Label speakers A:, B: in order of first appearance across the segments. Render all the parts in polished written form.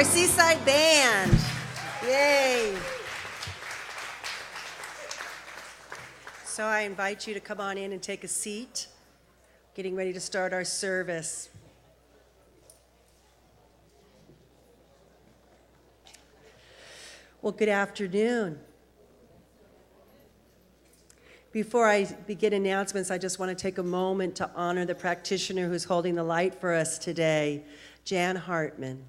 A: our Seaside Band. Yay. So I invite you to come on in and take a seat. Getting ready to start our service. Well, good afternoon. Before I begin announcements, I just want to take a moment to honor the practitioner who's holding the light for us today, Jan Hartman.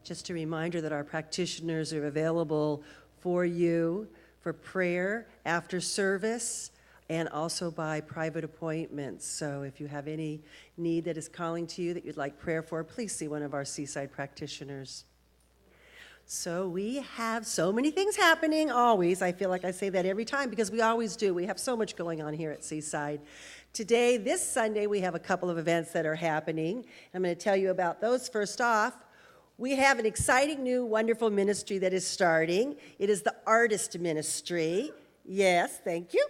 A: Just a reminder that our practitioners are available for you for prayer after service and also by private appointments. So if you have any need that is calling to you that you'd like prayer for, please see one of our Seaside practitioners. So we have so many things happening always. I feel like I say that every time because we always do. We have so much going on here at Seaside. Today, this Sunday, we have a couple of events that are happening. I'm going to tell you about those. First off, we have an exciting new wonderful ministry that is starting. It is the Artist Ministry. Yes, thank you.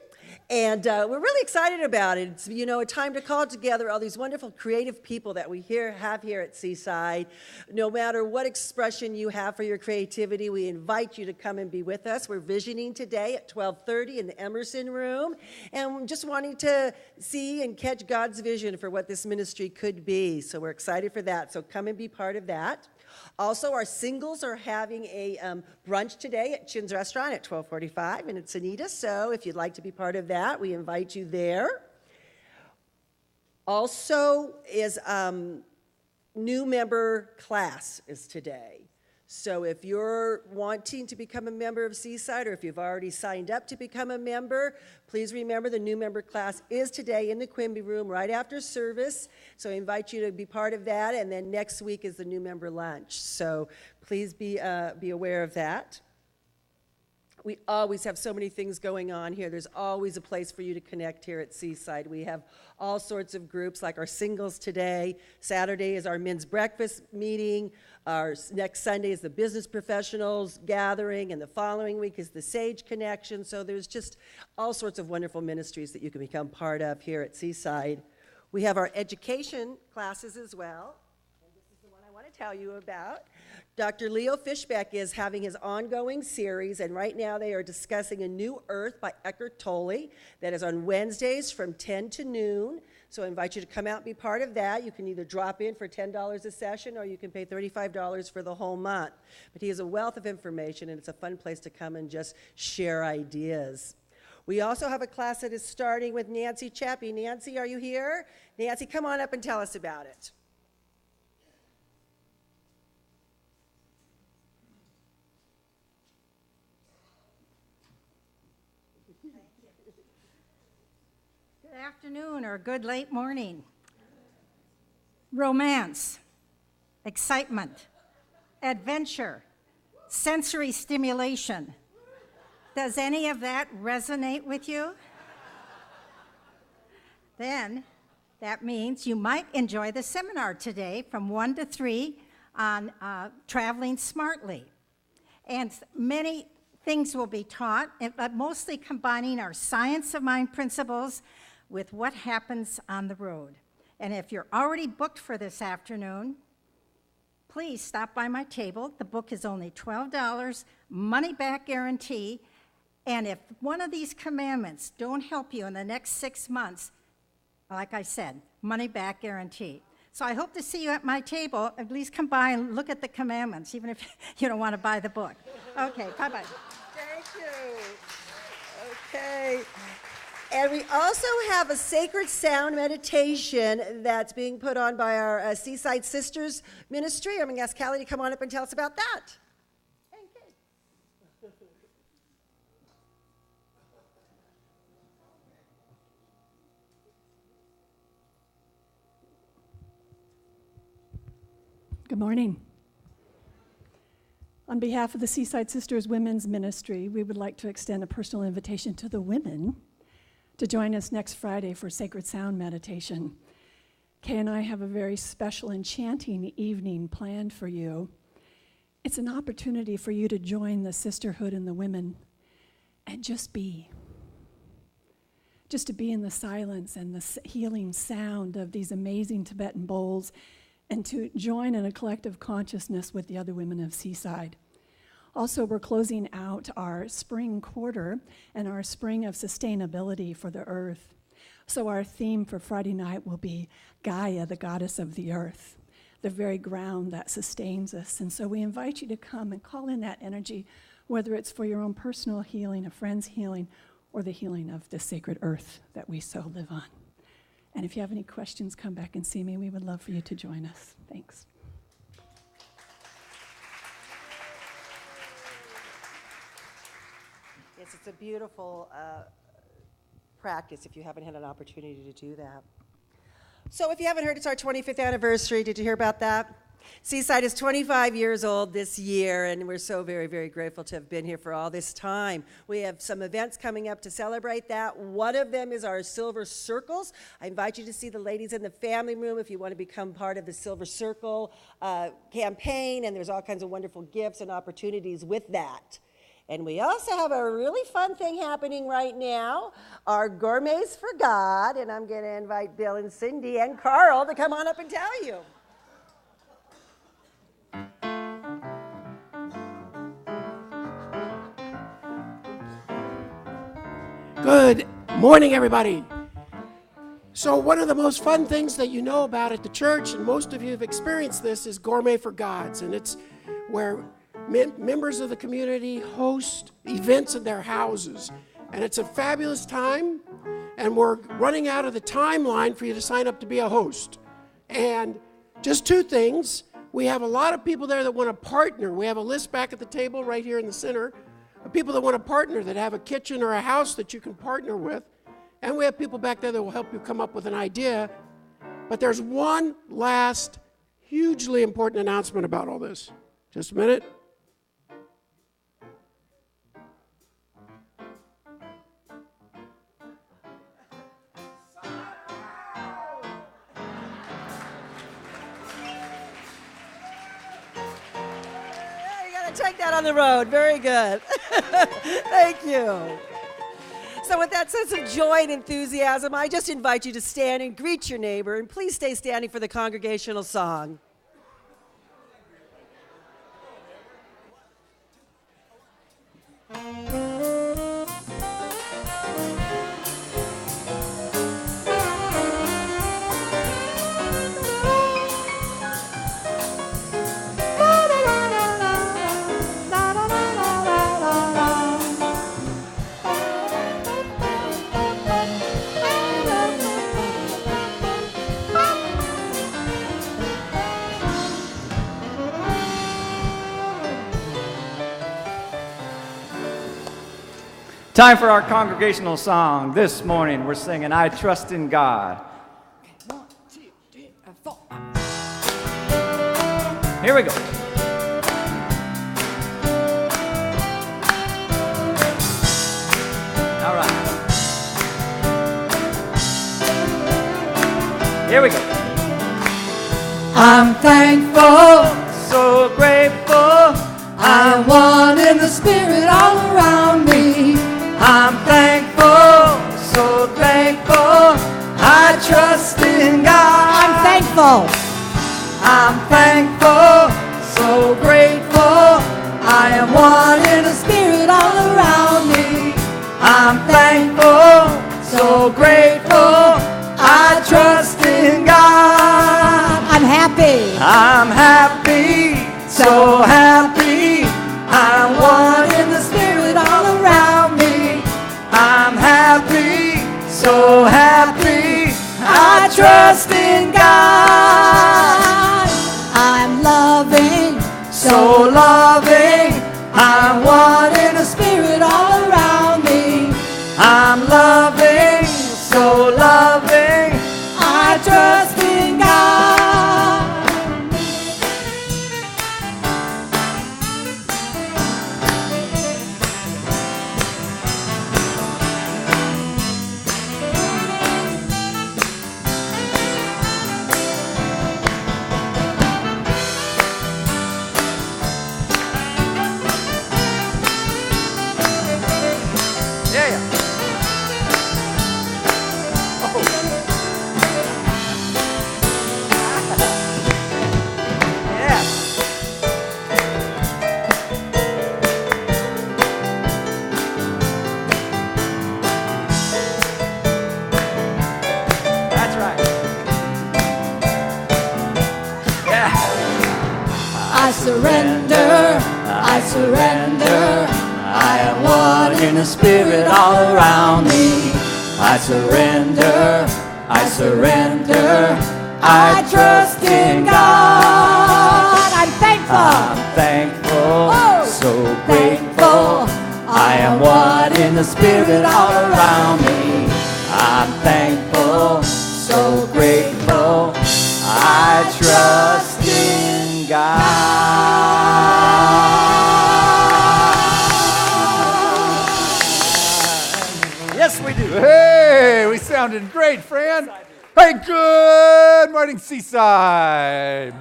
A: And we're really excited about it. It's, a time to call together all these wonderful creative people that we have here at Seaside. No matter what expression you have for your creativity, we invite you to come and be with us. We're visioning today at 12:30 in the Emerson Room, and we're just wanting to see and catch God's vision for what this ministry could be. So we're excited for that. So come and be part of that. Also, our singles are having a brunch today at Chin's Restaurant at 12:45 in Encinitas. So if you'd like to be part of that, we invite you there. Also is new member class is today. So if you're wanting to become a member of Seaside or if you've already signed up to become a member, please remember the new member class is today in the Quimby Room right after service. So I invite you to be part of that. And then next week is the new member lunch. So please be aware of that. We always have so many things going on here. There's always a place for you to connect here at Seaside. We have all sorts of groups like our singles today. Saturday is our men's breakfast meeting. Our next Sunday is the business professionals gathering, and the following week is the Sage Connection. So there's just all sorts of wonderful ministries that you can become part of here at Seaside. We have our education classes as well, and this is the one I want to tell you about. Dr. Leo Fishbeck is having his ongoing series, and right now they are discussing A New Earth by Eckhart Tolle that is on Wednesdays from 10 to noon. So I invite you to come out and be part of that. You can either drop in for $10 a session or you can pay $35 for the whole month. But he has a wealth of information, and it's a fun place to come and just share ideas. We also have a class that is starting with Nancy Chappie. Nancy, are you here? Nancy, come on up and tell us about it.
B: Good afternoon or good late morning. Romance, excitement, adventure, sensory stimulation. Does any of that resonate with you? Then that means you might enjoy the seminar today from 1 to 3 on traveling smartly. And many things will be taught, but mostly combining our science of mind principles with what happens on the road. And if you're already booked for this afternoon, please stop by my table. The book is only $12, money back guarantee. And if one of these commandments don't help you in the next 6 months, like I said, money back guarantee. So I hope to see you at my table. At least come by and look at the commandments, even if you don't want to buy the book. Okay, bye-bye.
A: Thank you. Okay. And we also have a sacred sound meditation that's being put on by our Seaside Sisters ministry. I'm going to ask Callie to come on up and tell us about that. Thank you.
C: Good morning. On behalf of the Seaside Sisters Women's Ministry, we would like to extend a personal invitation to the women to join us next Friday for Sacred Sound Meditation. Kay and I have a very special, enchanting evening planned for you. It's an opportunity for you to join the sisterhood and the women and just be. Just to be in the silence and the healing sound of these amazing Tibetan bowls, and to join in a collective consciousness with the other women of Seaside. Also, we're closing out our spring quarter and our spring of sustainability for the earth. So our theme for Friday night will be Gaia, the goddess of the earth, the very ground that sustains us. And so we invite you to come and call in that energy, whether it's for your own personal healing, a friend's healing, or the healing of the sacred earth that we so live on. And if you have any questions, come back and see me. We would love for you to join us. Thanks.
A: Yes, it's a beautiful practice if you haven't had an opportunity to do that. So if you haven't heard, it's our 25th anniversary. Did you hear about that? Seaside is 25 years old this year, and we're so very, very grateful to have been here for all this time. We have some events coming up to celebrate that. One of them is our Silver Circles. I invite you to see the ladies in the family room if you want to become part of the Silver Circle campaign, and there's all kinds of wonderful gifts and opportunities with that. And we also have a really fun thing happening right now, our Gourmets for God, and I'm going to invite Bill and Cindy and Carl to come on up and tell you.
D: Good morning, everybody. So one of the most fun things that you know about at the church, and most of you have experienced this, is Gourmet for Gods, and it's where members of the community host events in their houses, and it's a fabulous time, and we're running out of the timeline for you to sign up to be a host. And just two things. We have a lot of people there that want to partner. We have a list back at the table right here in the center of people that want to partner, that have a kitchen or a house that you can partner with. And we have people back there that will help you come up with an idea. But there's one last hugely important announcement about all this. Just a minute.
A: Take that on the road. Very good. Thank you. So with that sense of joy and enthusiasm, I just invite you to stand and greet your neighbor, and please stay standing for the congregational song.
E: Time for our congregational song. This morning we're singing I Trust in God.
D: 1, 2, 3, 4.
E: Here we go. All right. Here we go.
F: I'm thankful,
E: So grateful.
F: I want in the spirit all around me.
E: I'm thankful, so thankful. I trust in God.
F: I'm thankful,
E: I'm thankful, so grateful.
F: I am one in the spirit all around me.
E: I'm thankful, so grateful. I trust in God.
F: I'm happy,
E: I'm happy, so happy. I'm one in the spirit all around me. I'm happy, so happy. I trust in God.
F: I'm loving,
E: So loving, I'm one in the
F: spirit all around me.
E: I'm loving, so loving.
F: I trust in God. I surrender, I surrender. I am one in the Spirit all around me. I surrender, I surrender. I trust in God. I'm thankful. I'm thankful, so grateful. I am one in the Spirit all around me. I'm thankful, so grateful. I trust in God.
E: Yes, we do.
G: Hey, we sounded great, friend. Hey, good morning, Seaside.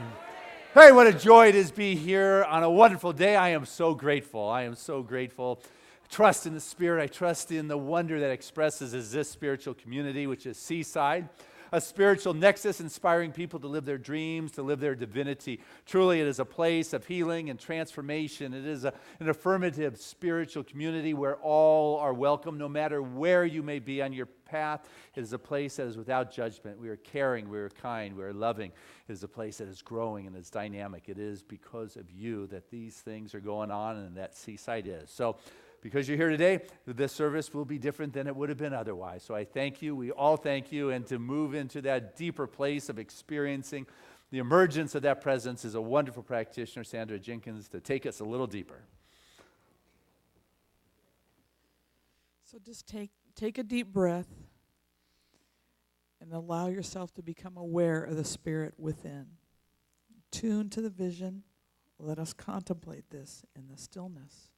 G: Hey, what a joy it is to be here on a wonderful day. I am so grateful. I am so grateful. Trust in the Spirit. I trust in the wonder that expresses as this spiritual community, which is Seaside, a spiritual nexus inspiring people to live their dreams, to live their divinity. Truly, it is a place of healing and transformation. It is an affirmative spiritual community where all are welcome, no matter where you may be on your path. It is a place that is without judgment. We are caring, we are kind, we are loving. It is a place that is growing and is dynamic. It is because of you that these things are going on and that Seaside is. So, because you're here today, this service will be different than it would have been otherwise. So I thank you. We all thank you. And to move into that deeper place of experiencing the emergence of that presence is a wonderful practitioner, Sandra Jenkins, to take us a little deeper.
H: So just take a deep breath and allow yourself to become aware of the Spirit within. Tune to the vision. Let us contemplate this in the stillness.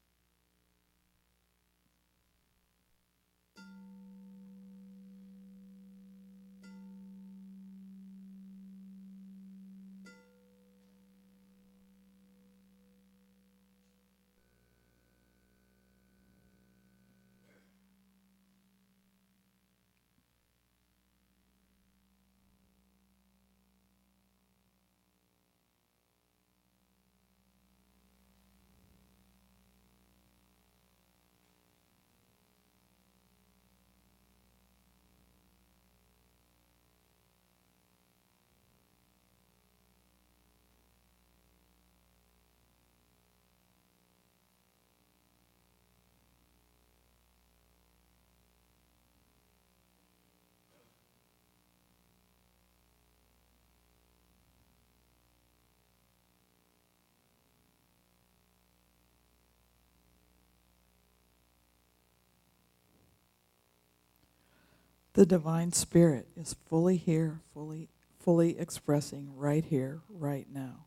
H: The Divine Spirit is fully here, fully expressing right here, right now.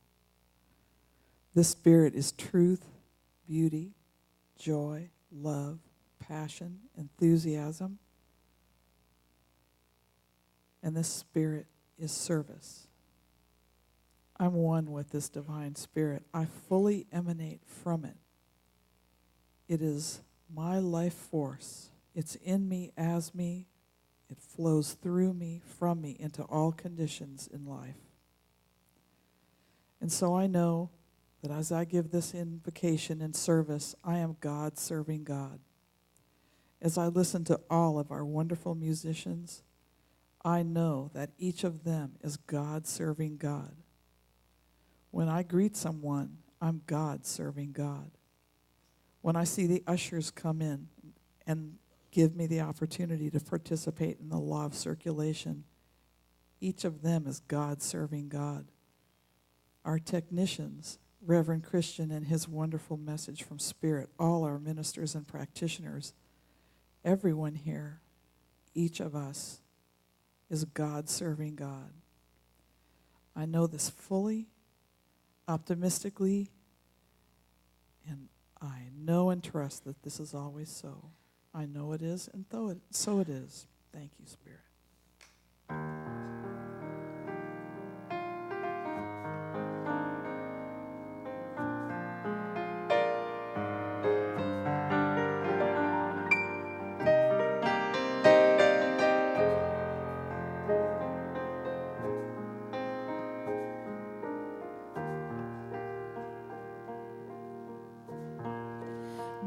H: This Spirit is truth, beauty, joy, love, passion, enthusiasm. And this Spirit is service. I'm one with this Divine Spirit. I fully emanate from it. It is my life force. It's in me, as me. It flows through me, from me, into all conditions in life. And so I know that as I give this invocation and service, I am God serving God. As I listen to all of our wonderful musicians, I know that each of them is God serving God. When I greet someone, I'm God serving God. When I see the ushers come in and give me the opportunity to participate in the law of circulation, each of them is God serving God. Our technicians, Reverend Christian and his wonderful message from Spirit, all our ministers and practitioners, everyone here, each of us is God serving God. I know this fully, optimistically, and I know and trust that this is always so. I know it is, and so it is. Thank you, Spirit.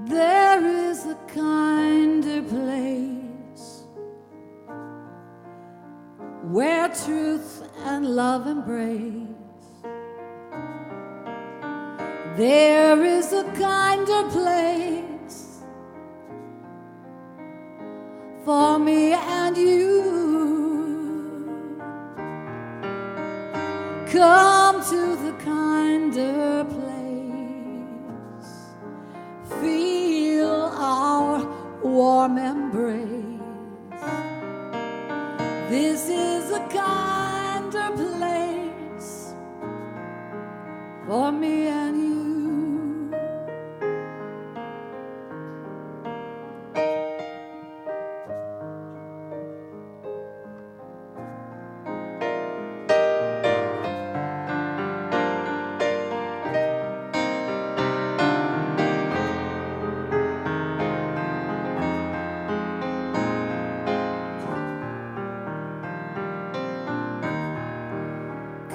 F: There is a kinder place where truth and love embrace. There is a kinder place for me and you. Come to the kinder place, feel our warm embrace. This is a kinder place for me and you.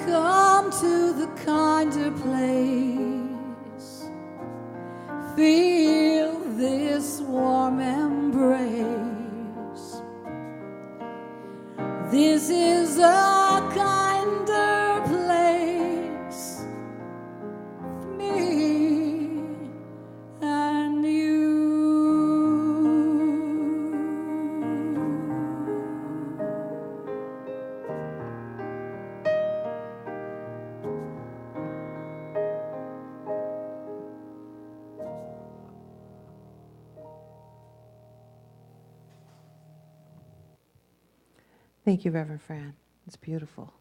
F: Come to the kinder place, feel this warm embrace. This is a kinder place for me and you.
I: Thank you, Reverend Fran. It's beautiful.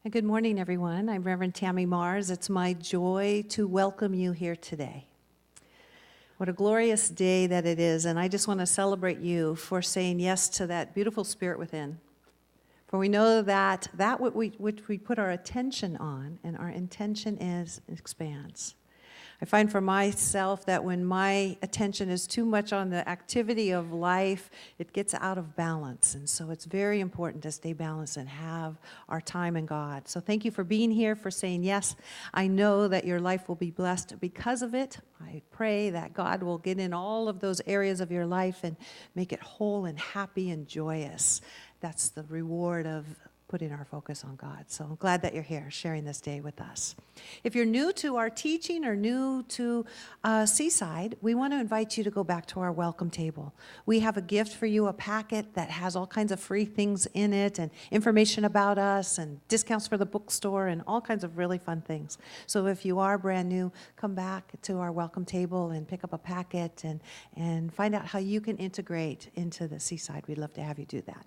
I: And good morning, everyone. I'm Reverend Tammy Mars. It's my joy to welcome you here today. What a glorious day that it is, and I just want to celebrate you for saying yes to that beautiful spirit within. For we know that which we put our attention on and our intention is expands. I find for myself that when my attention is too much on the activity of life, it gets out of balance. And so it's very important to stay balanced and have our time in God. So thank you for being here, for saying yes. I know that your life will be blessed because of it. I pray that God will get in all of those areas of your life and make it whole and happy and joyous. That's the reward of putting our focus on God. So I'm glad that you're here sharing this day with us. If you're new to our teaching or new to Seaside, we want to invite you to go back to our welcome table. We have a gift for you, a packet that has all kinds of free things in it and information about us and discounts for the bookstore and all kinds of really fun things. So if you are brand new, come back to our welcome table and pick up a packet and find out how you can integrate into the Seaside. We'd love to have you do that.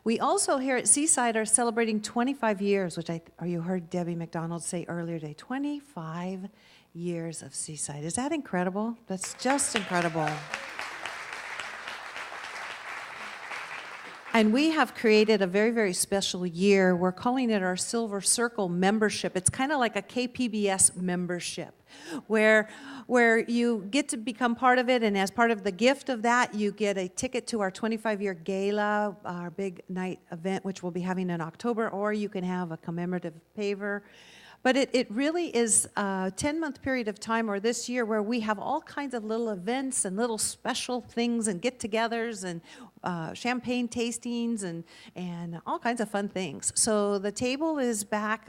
I: We also here at Seaside are celebrating 25 years, which you heard Debbie McDonald say earlier today. 25 years of Seaside. Is that incredible? That's just incredible. And we have created a very, very special year. We're calling it our Silver Circle membership. It's kind of like a KPBS membership, where you get to become part of it, and as part of the gift of that, you get a ticket to our 25-year gala, our big night event, which we'll be having in October, or you can have a commemorative paver. But it really is a 10-month period of time, or this year, where we have all kinds of little events and little special things and get-togethers and champagne tastings and all kinds of fun things. So the table is back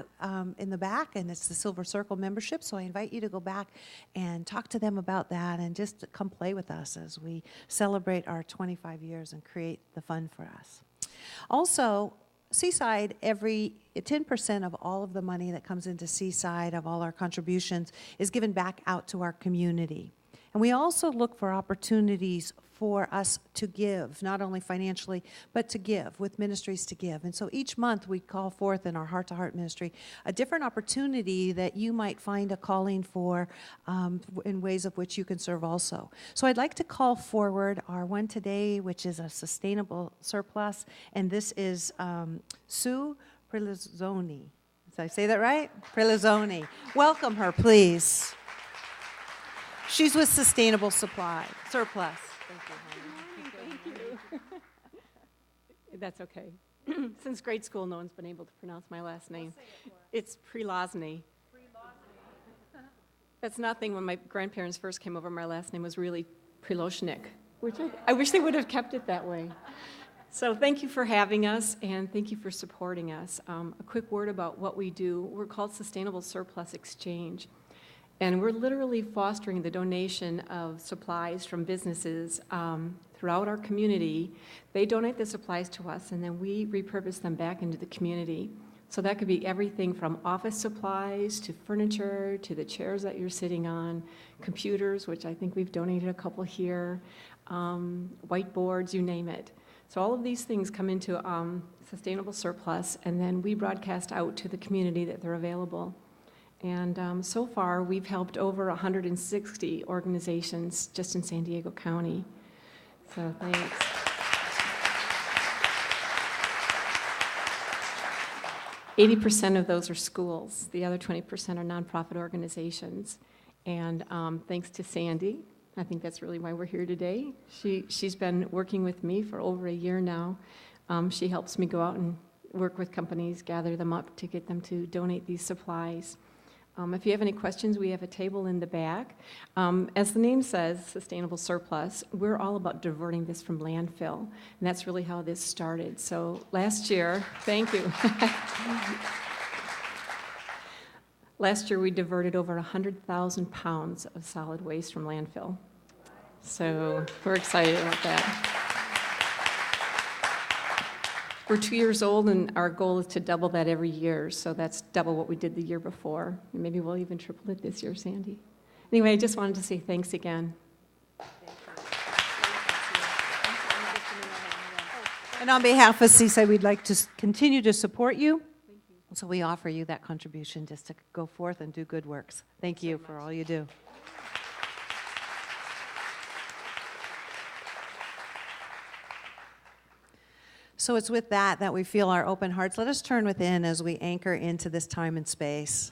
I: in the back, and it's the Silver Circle membership. So I invite you to go back and talk to them about that and just come play with us as we celebrate our 25 years and create the fun for us. Also, Seaside, every 10% of all of the money that comes into Seaside, of all our contributions, is given back out to our community. And we also look for opportunities for us to give, not only financially, but to give, with ministries to give. And so each month we call forth in our heart-to-heart ministry a different opportunity that you might find a calling for in ways of which you can serve also. So I'd like to call forward our one today, which is a sustainable surplus, and this is Sue Prelizzoni. Did I say that right? Prelizzoni. Welcome her, please. She's with Sustainable Supply, Surplus. Thank you, honey.
J: Thank you. That's okay. Since grade school, no one's been able to pronounce my last name. It's Prelozny. That's nothing. When my grandparents first came over, my last name was really Priloshnik, which I wish they would have kept it that way. So thank you for having us, and thank you for supporting us. A quick word about what we do. We're called Sustainable Surplus Exchange. And we're literally fostering the donation of supplies from businesses throughout our community. They donate the supplies to us, and then we repurpose them back into the community. So that could be everything from office supplies to furniture to the chairs that you're sitting on, computers, which I think we've donated a couple here, whiteboards, you name it. So all of these things come into sustainable surplus, and then we broadcast out to the community that they're available. And so far, we've helped over 160 organizations just in San Diego County. So thanks. %80 of those are schools. The other 20% are nonprofit organizations. And thanks to Sandy, I think that's really why we're here today. She's been working with me for over a year now. She helps me go out and work with companies, gather them up to get them to donate these supplies. If you have any questions, we have a table in the back. As the name says, Sustainable Surplus, we're all about diverting this from landfill, and that's really how this started. So last year, thank you. Last year, we diverted over 100,000 pounds of solid waste from landfill. So we're excited about that. We're 2 years old, and our goal is to double that every year, so that's double what we did the year before. And maybe we'll even triple it this year, Sandy. Anyway, I just wanted to say thanks again.
I: And on behalf of Seaside, we'd like to continue to support you. So we offer you that contribution just to go forth and do good works. Thank you for all you do. So it's with that we feel our open hearts. Let us turn within as we anchor into this time and space.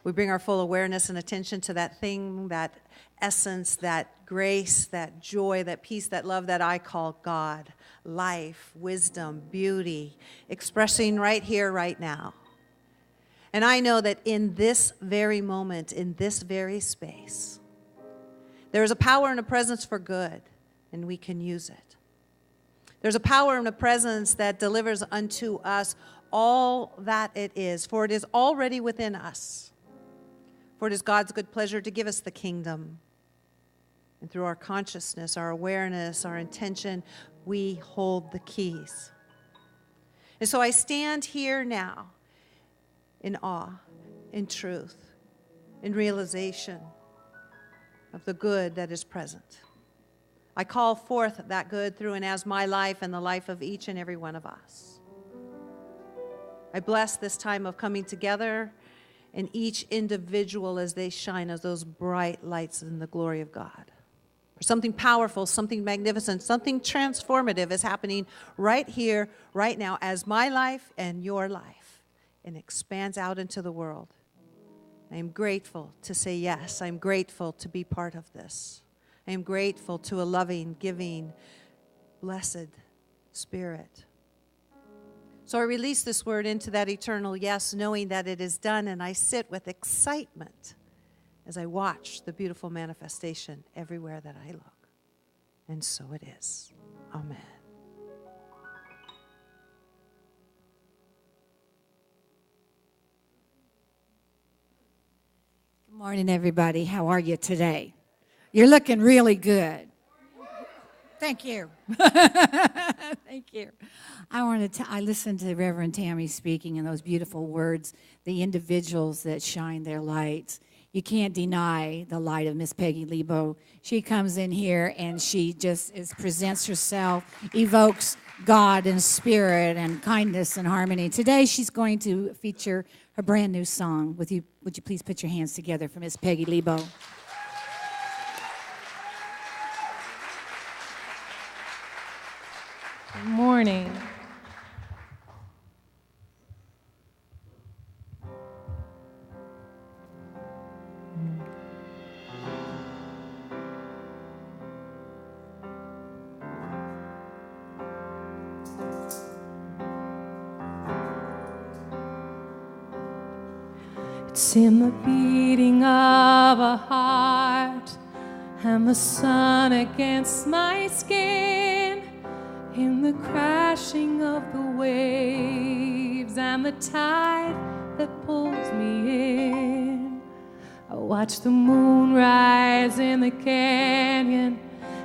I: We bring our full awareness and attention to that thing, that essence, that grace, that joy, that peace, that love that I call God, life, wisdom, beauty, expressing right here, right now. And I know that in this very moment, in this very space, there is a power and a presence for good, and we can use it. There's a power and a presence that delivers unto us all that it is, for it is already within us. For it is God's good pleasure to give us the kingdom. And through our consciousness, our awareness, our intention, we hold the keys. And so I stand here now in awe, in truth, in realization of the good that is present. I call forth that good through and as my life and the life of each and every one of us. I bless this time of coming together and each individual as they shine as those bright lights in the glory of God. Something powerful, something magnificent, something transformative is happening right here, right now, as my life and your life, and expands out into the world. I am grateful to say yes. I'm grateful to be part of this. I am grateful to a loving, giving, blessed Spirit. So I release this word into that eternal yes, knowing that it is done, and I sit with excitement as I watch the beautiful manifestation everywhere that I look. And so it is. Amen.
K: Good morning, everybody. How are you today? You're looking really good. Thank you. Thank you. I listened to Reverend Tammy speaking and those beautiful words, the individuals that shine their lights. You can't deny the light of Miss Peggy Lebo. She comes in here and she just presents herself, evokes God and spirit and kindness and harmony. Today she's going to feature her brand new song. Would you please put your hands together for Miss Peggy Lebo?
L: Good morning. It's in the beating of a heart and the sun against my skin, in the crashing of the waves and the tide that pulls me in. I Watch the moon rise in the canyon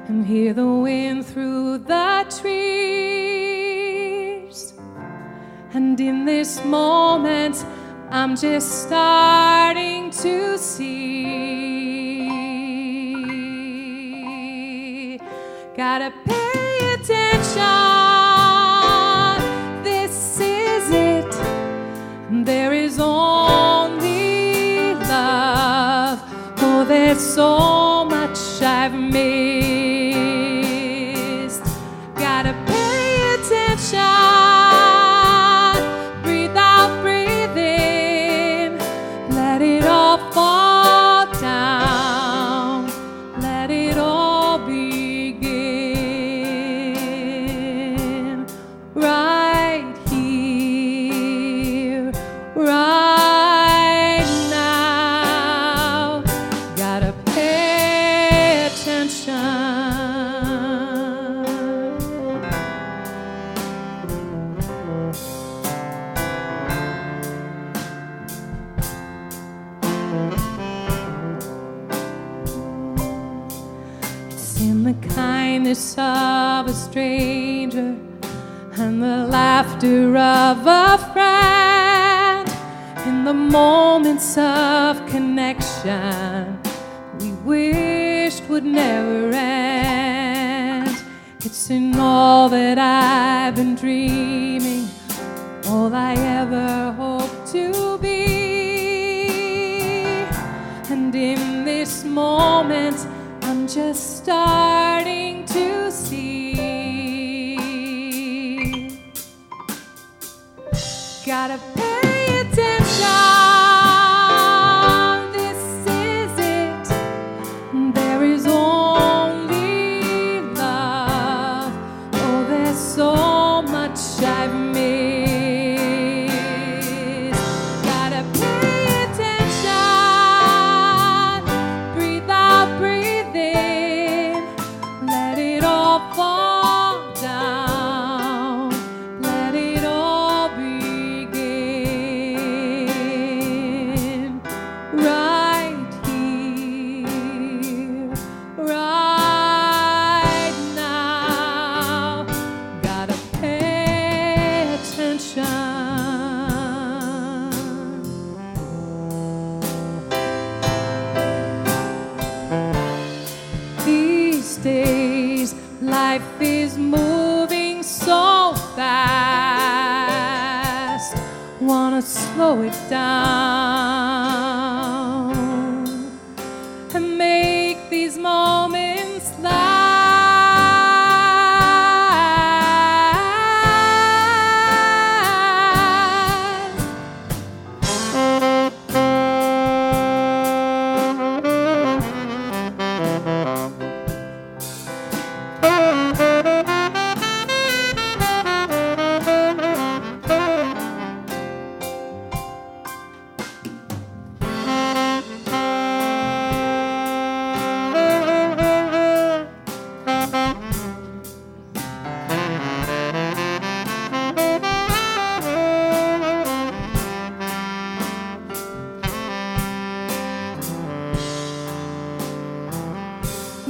L: and hear the wind through the trees. And in this moment, I'm just starting to see. Gotta pay attention, this is it. There is only love. Oh, there's so much I've missed. Gotta pay attention, breathe out, breathe in. Let it all fall down. Let it all begin right here, right now. Gotta pay attention. It's in the kindness of a stranger and the laughter of a friend, in the moments of connection we wished would never end. It's in all that I've been dreaming, all I ever hoped to be. And in this moment, I'm just starting to see. Gotta pay attention, this is it. There is only love. Oh, there's so much I've missed. Gotta pay attention, breathe out, breathe in. Let it all fall down. Let it all begin right here, right now. Gotta pay attention. These days, life is moving so fast. Wanna slow it down and make these moments last.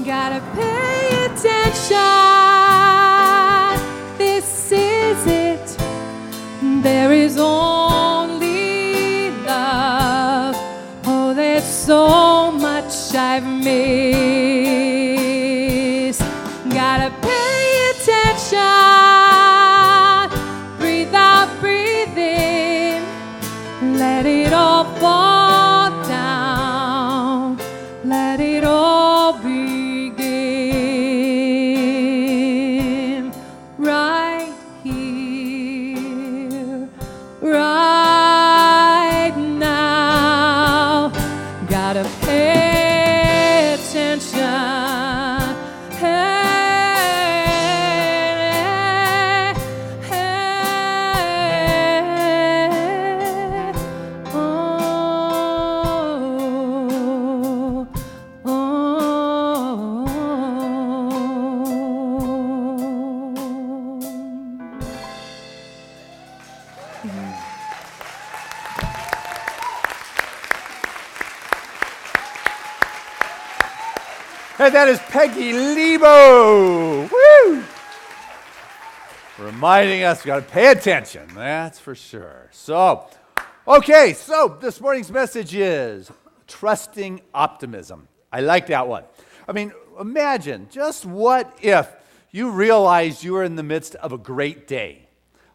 L: Gotta pay attention, this is it. There is only love. Oh, there's so much I've missed. Gotta pay attention, breathe out, breathe in. Let it all fall down. Let it all begin right here, right now. Gotta pay attention.
G: And that is Peggy Lebo. Woo! Reminding us we got to pay attention, that's for sure. So, okay, so this morning's message is trusting optimism. I like that one. I mean, imagine just what if you realized you were in the midst of a great day.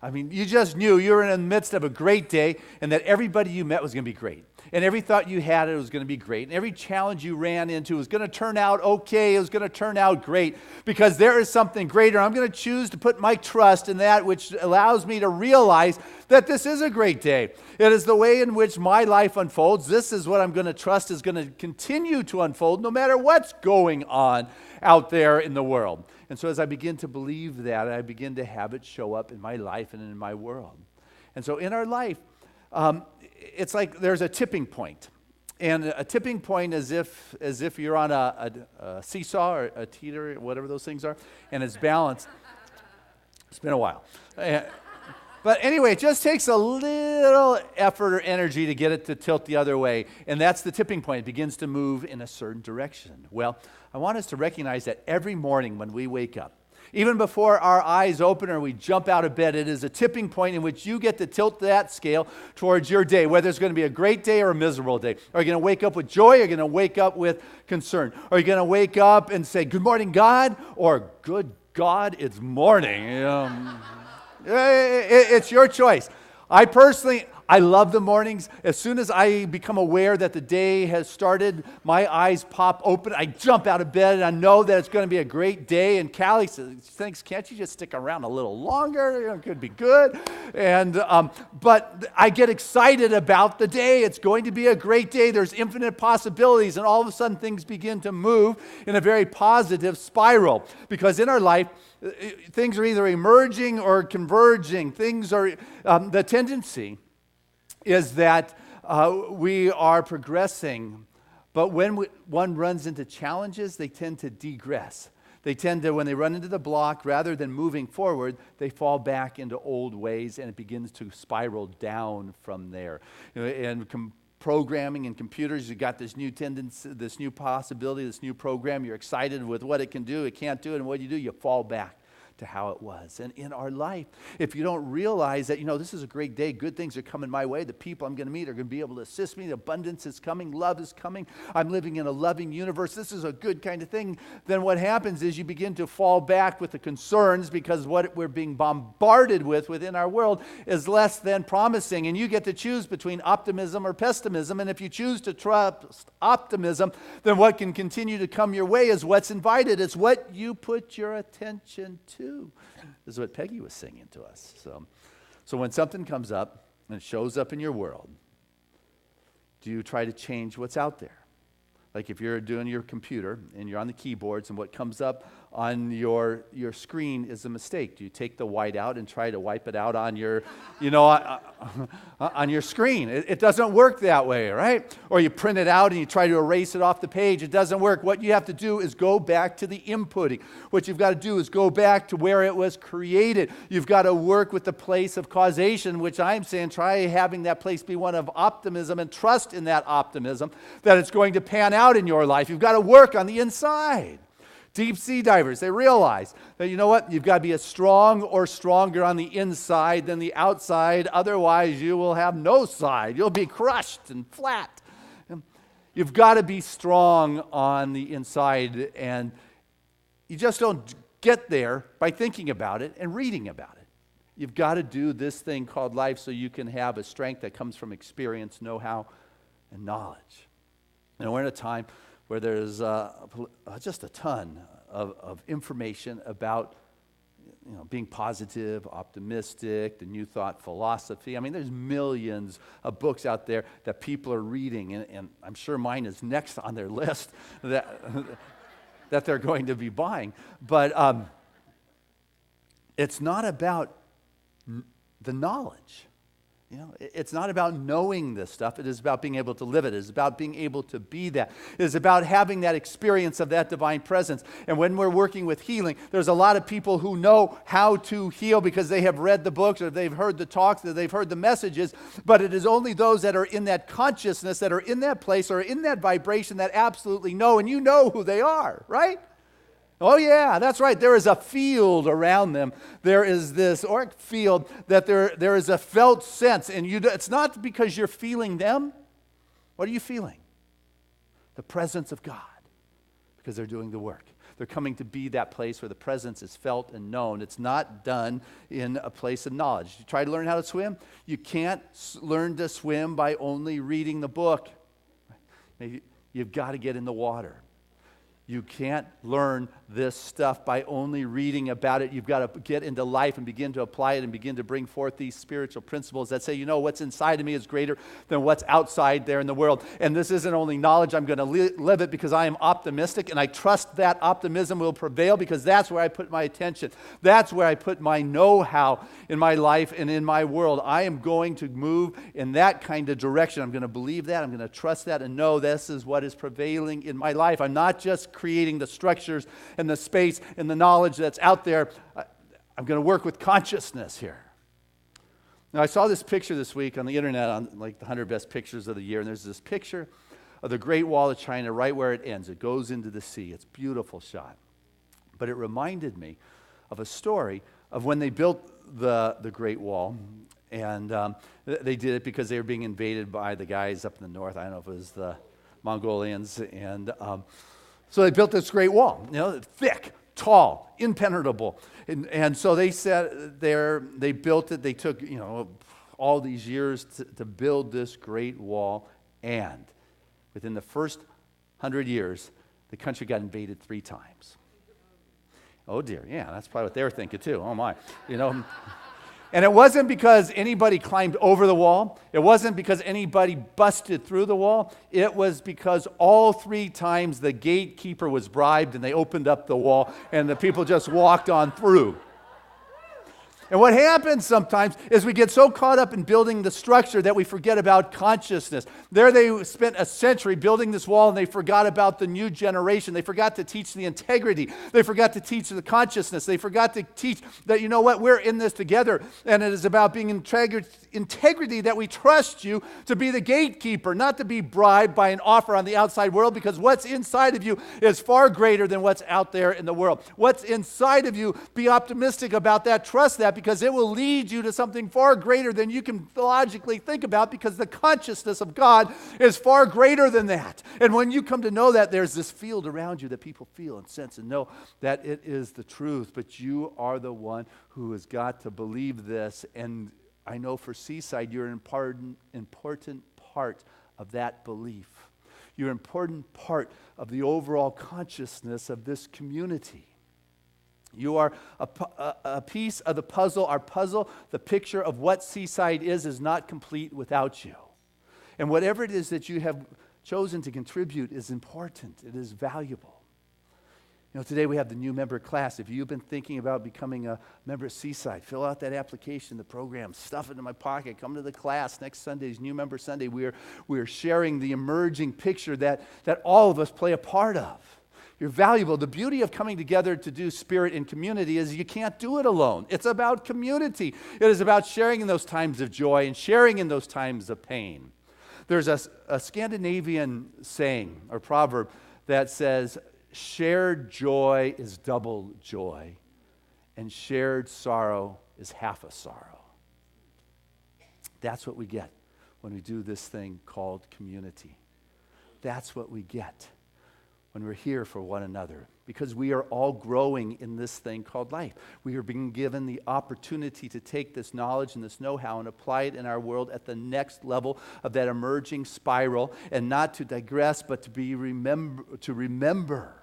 G: I mean, you just knew you were in the midst of a great day and that everybody you met was going to be great. And every thought you had, it was going to be great. And every challenge you ran into was going to turn out okay. It was going to turn out great because there is something greater. I'm going to choose to put my trust in that which allows me to realize that this is a great day. It is the way in which my life unfolds. This is what I'm going to trust is going to continue to unfold no matter what's going on out there in the world. And so as I begin to believe that, I begin to have it show up in my life and in my world. And so in our life, it's like there's a tipping point. And a tipping point is as if you're on a seesaw or a teeter, whatever those things are, and it's balanced. It's been a while. But anyway, it just takes a little effort or energy to get it to tilt the other way. And that's the tipping point. It begins to move in a certain direction. Well, I want us to recognize that every morning when we wake up, even before our eyes open or we jump out of bed, it is a tipping point in which you get to tilt that scale towards your day, whether it's going to be a great day or a miserable day. Are you going to wake up with joy? Are you going to wake up with concern? Are you going to wake up and say, good morning, God? Or, good God, it's morning. It's your choice. I love the mornings. As soon as I become aware that the day has started, my eyes pop open. I jump out of bed and I know that it's going to be a great day. And Callie thinks, can't you just stick around a little longer? It could be good. But I get excited about the day. It's going to be a great day. There's infinite possibilities. And all of a sudden things begin to move in a very positive spiral. Because in our life, things are either emerging or converging. Things are, the tendency is that we are progressing, but when one runs into challenges, they tend to degress. They tend to, when they run into the block, rather than moving forward, they fall back into old ways, and it begins to spiral down from there. Programming and computers, you got this new tendency, this new possibility, this new program. You're excited with what it can do, it can't do it, and what you do, you fall back to how it was. And in our life, if you don't realize that, this is a great day, good things are coming my way, the people I'm going to meet are going to be able to assist me, the abundance is coming, love is coming, I'm living in a loving universe, this is a good kind of thing, then what happens is you begin to fall back with the concerns because what we're being bombarded with within our world is less than promising. And you get to choose between optimism or pessimism. And if you choose to trust optimism, then what can continue to come your way is what's invited. It's what you put your attention to. This is what Peggy was singing to us. So when something comes up and it shows up in your world, do you try to change what's out there? Like if you're doing your computer and you're on the keyboards and what comes up on your screen is a mistake. Do you take the white out and try to wipe it out on your, on your screen? It doesn't work that way, right? Or you print it out and you try to erase it off the page. It doesn't work. What you have to do is go back to the inputting. What you've got to do is go back to where it was created. You've got to work with the place of causation, which I'm saying try having that place be one of optimism and trust in that optimism that it's going to pan out in your life. You've got to work on the inside. Deep sea divers, they realize that, you've got to be as strong or stronger on the inside than the outside. Otherwise, you will have no side. You'll be crushed and flat. You've got to be strong on the inside, and you just don't get there by thinking about it and reading about it. You've got to do this thing called life so you can have a strength that comes from experience, know-how, and knowledge. And we're in a time where there's just a ton of information about being positive, optimistic, the New Thought philosophy. I mean, there's millions of books out there that people are reading, and I'm sure mine is next on their list that they're going to be buying. But it's not about the knowledge. It's not about knowing this stuff. It is about being able to live it. It is about being able to be that. It is about having that experience of that divine presence. And when we're working with healing, there's a lot of people who know how to heal because they have read the books or they've heard the talks or they've heard the messages, but it is only those that are in that consciousness, that are in that place or in that vibration that absolutely know, and you know who they are, right? Oh yeah, that's right. There is a field around them. There is this auric field that there is a felt sense. And it's not because you're feeling them. What are you feeling? The presence of God. Because they're doing the work. They're coming to be that place where the presence is felt and known. It's not done in a place of knowledge. You try to learn how to swim. You can't learn to swim by only reading the book. You've got to get in the water. You can't learn this stuff by only reading about it. You've got to get into life and begin to apply it and begin to bring forth these spiritual principles that say, what's inside of me is greater than what's outside there in the world. And this isn't only knowledge. I'm going to live it because I am optimistic, and I trust that optimism will prevail because that's where I put my attention. That's where I put my know-how in my life and in my world. I am going to move in that kind of direction. I'm going to believe that. I'm going to trust that and know this is what is prevailing in my life. I'm not just creating the structures and the space and the knowledge that's out there. I'm going to work with consciousness here. Now, I saw this picture this week on the internet on like the 100 best pictures of the year, and there's this picture of the Great Wall of China right where it ends. It goes into the sea. It's a beautiful shot. But it reminded me of a story of when they built the Great Wall, and they did it because they were being invaded by the guys up in the north. I don't know if it was the Mongolians, and so they built this great wall, thick, tall, impenetrable. And so they said they built it. They took, all these years to build this great wall. And within the first 100 years, the country got invaded 3 times. Oh dear, yeah, that's probably what they were thinking too. Oh my, And it wasn't because anybody climbed over the wall. It wasn't because anybody busted through the wall. It was because all 3 times the gatekeeper was bribed and they opened up the wall and the people just walked on through. And what happens sometimes is we get so caught up in building the structure that we forget about consciousness. There they spent a century building this wall and they forgot about the new generation. They forgot to teach the integrity. They forgot to teach the consciousness. They forgot to teach that, we're in this together. And it is about being integrity that we trust you to be the gatekeeper, not to be bribed by an offer on the outside world, because what's inside of you is far greater than what's out there in the world. What's inside of you, be optimistic about that, trust that, because it will lead you to something far greater than you can logically think about, because the consciousness of God is far greater than that. And when you come to know that, there's this field around you that people feel and sense and know that it is the truth, but you are the one who has got to believe this. And I know for Seaside, you're an important part of that belief. You're an important part of the overall consciousness of this community. You are a piece of the puzzle. Our puzzle, the picture of what Seaside is not complete without you. And whatever it is that you have chosen to contribute is important. It is valuable. Today we have the new member class. If you've been thinking about becoming a member of Seaside, fill out that application, the program, stuff it in my pocket, come to the class. Next Sunday's New Member Sunday. We are sharing the emerging picture that all of us play a part of. You're valuable. The beauty of coming together to do spirit in community is you can't do it alone. It's about community. It is about sharing in those times of joy and sharing in those times of pain. There's a Scandinavian saying or proverb that says, shared joy is double joy, and shared sorrow is half a sorrow. That's what we get when we do this thing called community. That's what we get when we're here for one another, because we are all growing in this thing called life. We are being given the opportunity to take this knowledge and this know-how and apply it in our world at the next level of that emerging spiral, and not to digress, but to remember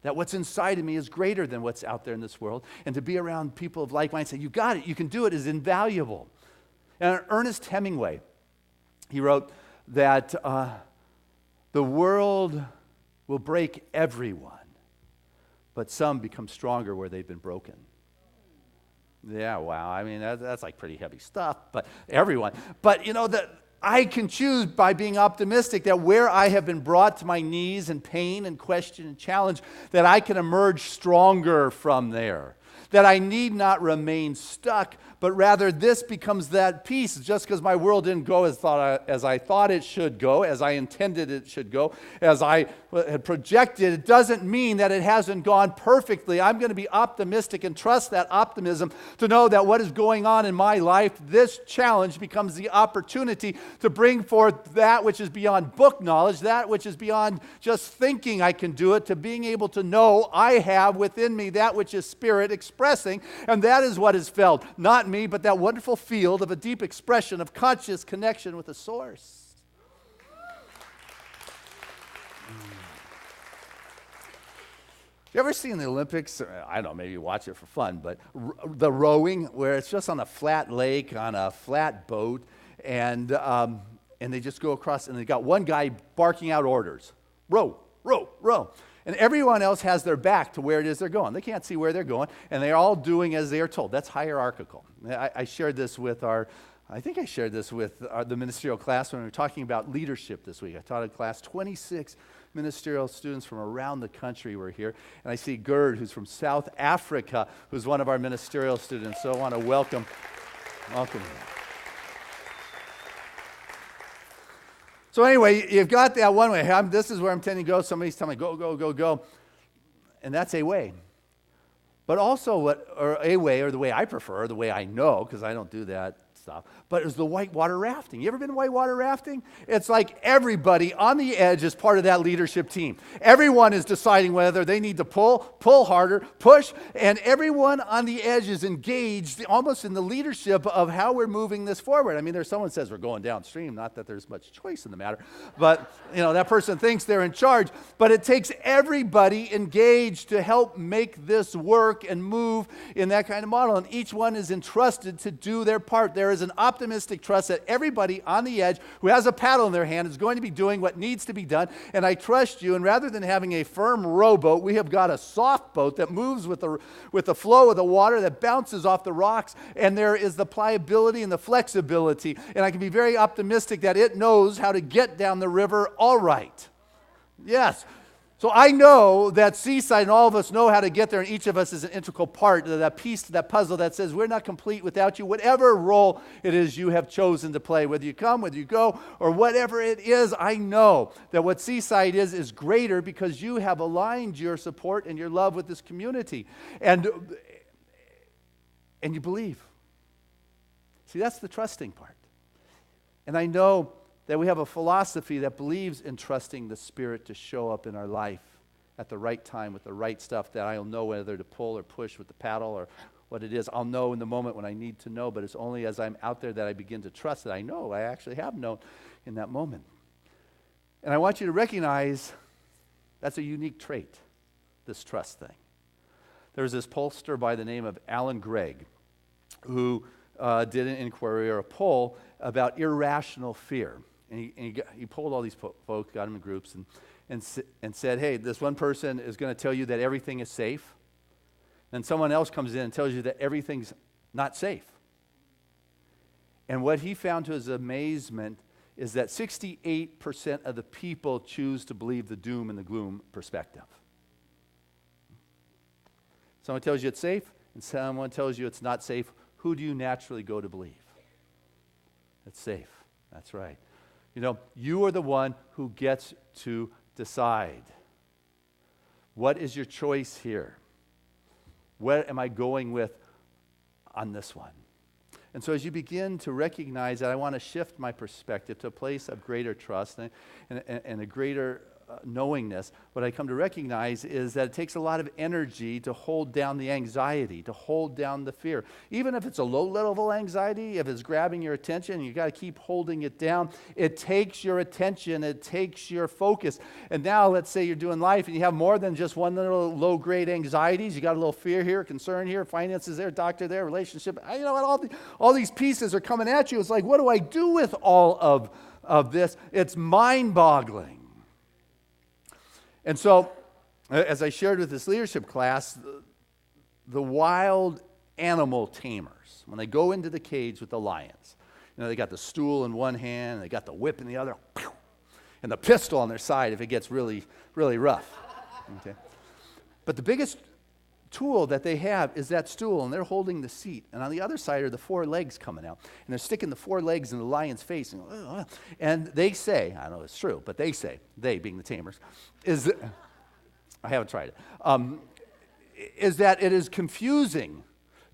G: that what's inside of me is greater than what's out there in this world, and to be around people of like mind, say, you got it, you can do it, is invaluable. And Ernest Hemingway, he wrote that the world will break everyone, but some become stronger where they've been broken. Yeah, wow. I mean, that's like pretty heavy stuff, but everyone. But that I can choose by being optimistic that where I have been brought to my knees in pain and question and challenge, that I can emerge stronger from there. That I need not remain stuck, but rather this becomes that peace. Just because my world didn't go as I thought it should go, as I intended it should go, as I had projected, it doesn't mean that it hasn't gone perfectly. I'm going to be optimistic and trust that optimism to know that what is going on in my life, this challenge becomes the opportunity to bring forth that which is beyond book knowledge, that which is beyond just thinking I can do it, to being able to know I have within me that which is spirit expressing, and that is what is felt. Not me, but that wonderful field of a deep expression of conscious connection with the source. You ever seen the Olympics? I don't know, maybe you watch it for fun, but the rowing, where it's just on a flat lake, on a flat boat, and they just go across, and they got one guy barking out orders. Row, row, row. And everyone else has their back to where it is they're going. They can't see where they're going, and they're all doing as they are told. That's hierarchical. I shared this with the ministerial class when we were talking about leadership this week. I taught a class, 26 ministerial students from around the country were here. And I see Gerd, who's from South Africa, who's one of our ministerial students. So I want to welcome him. So anyway, you've got that one way. This is where I'm tending to go. Somebody's telling me, go, go, go, go. And that's a way. But also a way, or the way I prefer, the way I know, because I don't do that stuff, but it's the whitewater rafting. You ever been whitewater rafting? It's like everybody on the edge is part of that leadership team. Everyone is deciding whether they need to pull harder, push, and everyone on the edge is engaged almost in the leadership of how we're moving this forward. I mean, there's someone says we're going downstream, not that there's much choice in the matter, but that person thinks they're in charge, but it takes everybody engaged to help make this work and move in that kind of model, and each one is entrusted to do their part. There is an optimistic trust that everybody on the edge who has a paddle in their hand is going to be doing what needs to be done, and I trust you, and rather than having a firm rowboat, we have got a soft boat that moves with the flow of the water, that bounces off the rocks, and there is the pliability and the flexibility, and I can be very optimistic that it knows how to get down the river all right. Yes. So I know that Seaside and all of us know how to get there, and each of us is an integral part of that piece to that puzzle that says we're not complete without you. Whatever role it is you have chosen to play, whether you come, whether you go, or whatever it is, I know that what Seaside is greater because you have aligned your support and your love with this community. And you believe. See, that's the trusting part. And I know that we have a philosophy that believes in trusting the Spirit to show up in our life at the right time with the right stuff, that I'll know whether to pull or push with the paddle or what it is. I'll know in the moment when I need to know, but it's only as I'm out there that I begin to trust that I know I actually have known in that moment. And I want you to recognize that's a unique trait, this trust thing. There's this pollster by the name of Alan Gregg who did an inquiry or a poll about irrational fear. And he polled all these folks, got them in groups, and said, hey, this one person is going to tell you that everything is safe. Then someone else comes in and tells you that everything's not safe. And what he found to his amazement is that 68% of the people choose to believe the doom and the gloom perspective. Someone tells you it's safe, and someone tells you it's not safe. Who do you naturally go to believe? It's safe. That's right. You are the one who gets to decide. What is your choice here? What am I going with on this one? And so as you begin to recognize that I want to shift my perspective to a place of greater trust and a greater knowingness, what I come to recognize is that it takes a lot of energy to hold down the anxiety, to hold down the fear. Even if it's a low-level anxiety, if it's grabbing your attention, you got to keep holding it down. It takes your attention, it takes your focus. And now let's say you're doing life and you have more than just one little low-grade anxieties. You got a little fear here, concern here, finances there, doctor there, relationship. You know what? All these pieces are coming at you. It's like, what do I do with all of this? It's mind-boggling. And so, as I shared with this leadership class, the wild animal tamers, when they go into the cage with the lions, they got the stool in one hand, and they got the whip in the other, and the pistol on their side if it gets really, really rough. Okay? But the biggest tool that they have is that stool, and they're holding the seat. And on the other side are the four legs coming out. And they're sticking the four legs in the lion's face. And they say, I don't know if it's true, but they say, they being the tamers, I haven't tried it, is that it is confusing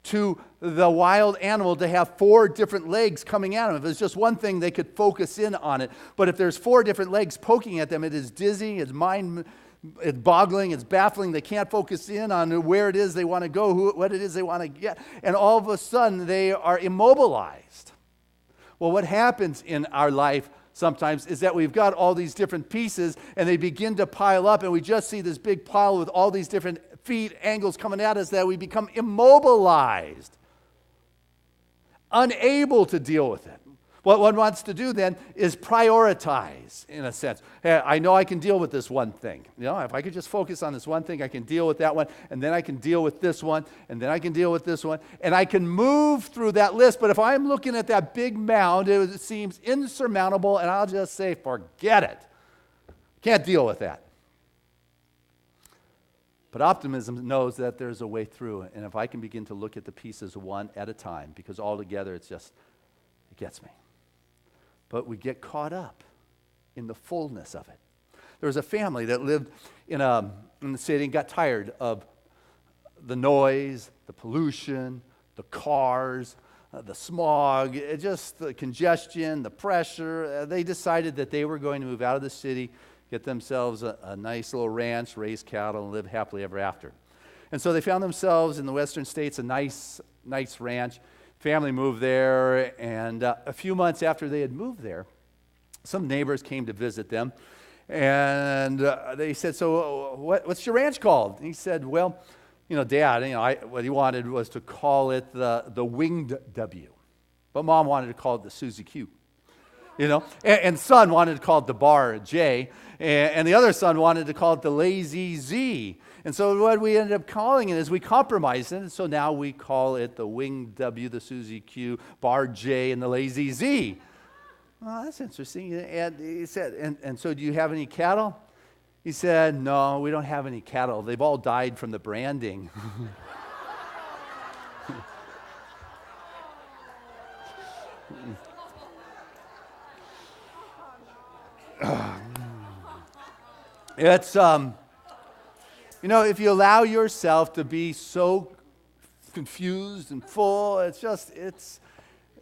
G: to the wild animal to have four different legs coming at them. If it's just one thing, they could focus in on it. But if there's four different legs poking at them, it is dizzy, it's boggling, it's baffling. They can't focus in on where it is they want to go, what it is they want to get. And all of a sudden, they are immobilized. Well, what happens in our life sometimes is that we've got all these different pieces, and they begin to pile up, and we just see this big pile with all these different feet angles coming at us, that we become immobilized, unable to deal with it. What one wants to do then is prioritize, in a sense. Hey, I know I can deal with this one thing. If I could just focus on this one thing, I can deal with that one, and then I can deal with this one, and then I can deal with this one, and I can move through that list. But if I'm looking at that big mound, it seems insurmountable, and I'll just say, forget it. Can't deal with that. But optimism knows that there's a way through, and if I can begin to look at the pieces one at a time, because all together it gets me. But we get caught up in the fullness of it. There was a family that lived in the city and got tired of the noise, the pollution, the cars, the smog, just the congestion, the pressure. They decided that they were going to move out of the city, get themselves a nice little ranch, raise cattle, and live happily ever after. And so they found themselves in the western states, a nice ranch. Family moved there, and a few months after they had moved there, some neighbors came to visit them, and they said, so what's your ranch called? And he said, well, Dad, what he wanted was to call it the Winged W, but Mom wanted to call it the Susie Q. And son wanted to call it the Bar J, and the other son wanted to call it the Lazy Z. And so what we ended up calling it is we compromised it, and so now we call it the Winged W, the Susie Q, Bar J, and the Lazy Z. Well, that's interesting. And he said, and so do you have any cattle? He said, no, we don't have any cattle. They've all died from the branding. It's, if you allow yourself to be so confused and full,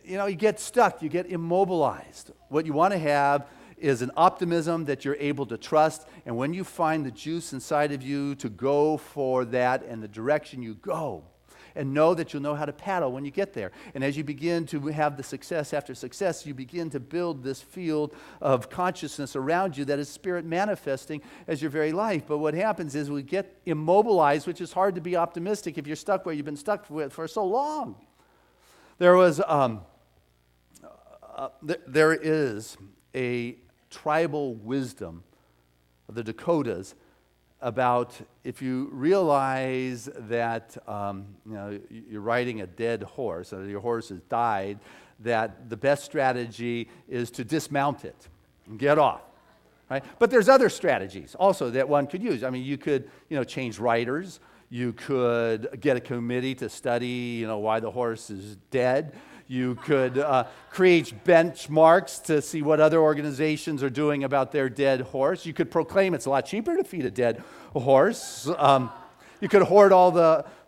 G: you get stuck, you get immobilized. What you want to have is an optimism that you're able to trust, and when you find the juice inside of you to go for that and the direction you go, and know that you'll know how to paddle when you get there. And as you begin to have the success after success, you begin to build this field of consciousness around you that is spirit manifesting as your very life. But what happens is we get immobilized, which is hard to be optimistic if you're stuck where you've been stuck for so long. There is a tribal wisdom of the Dakotas about if you realize that you're riding a dead horse, or your horse has died, that the best strategy is to dismount it and get off. Right? But there's other strategies also that one could use. I mean, you could change riders. You could get a committee to study why the horse is dead. You could create benchmarks to see what other organizations are doing about their dead horse. You could proclaim it's a lot cheaper to feed a dead horse. You could hoard all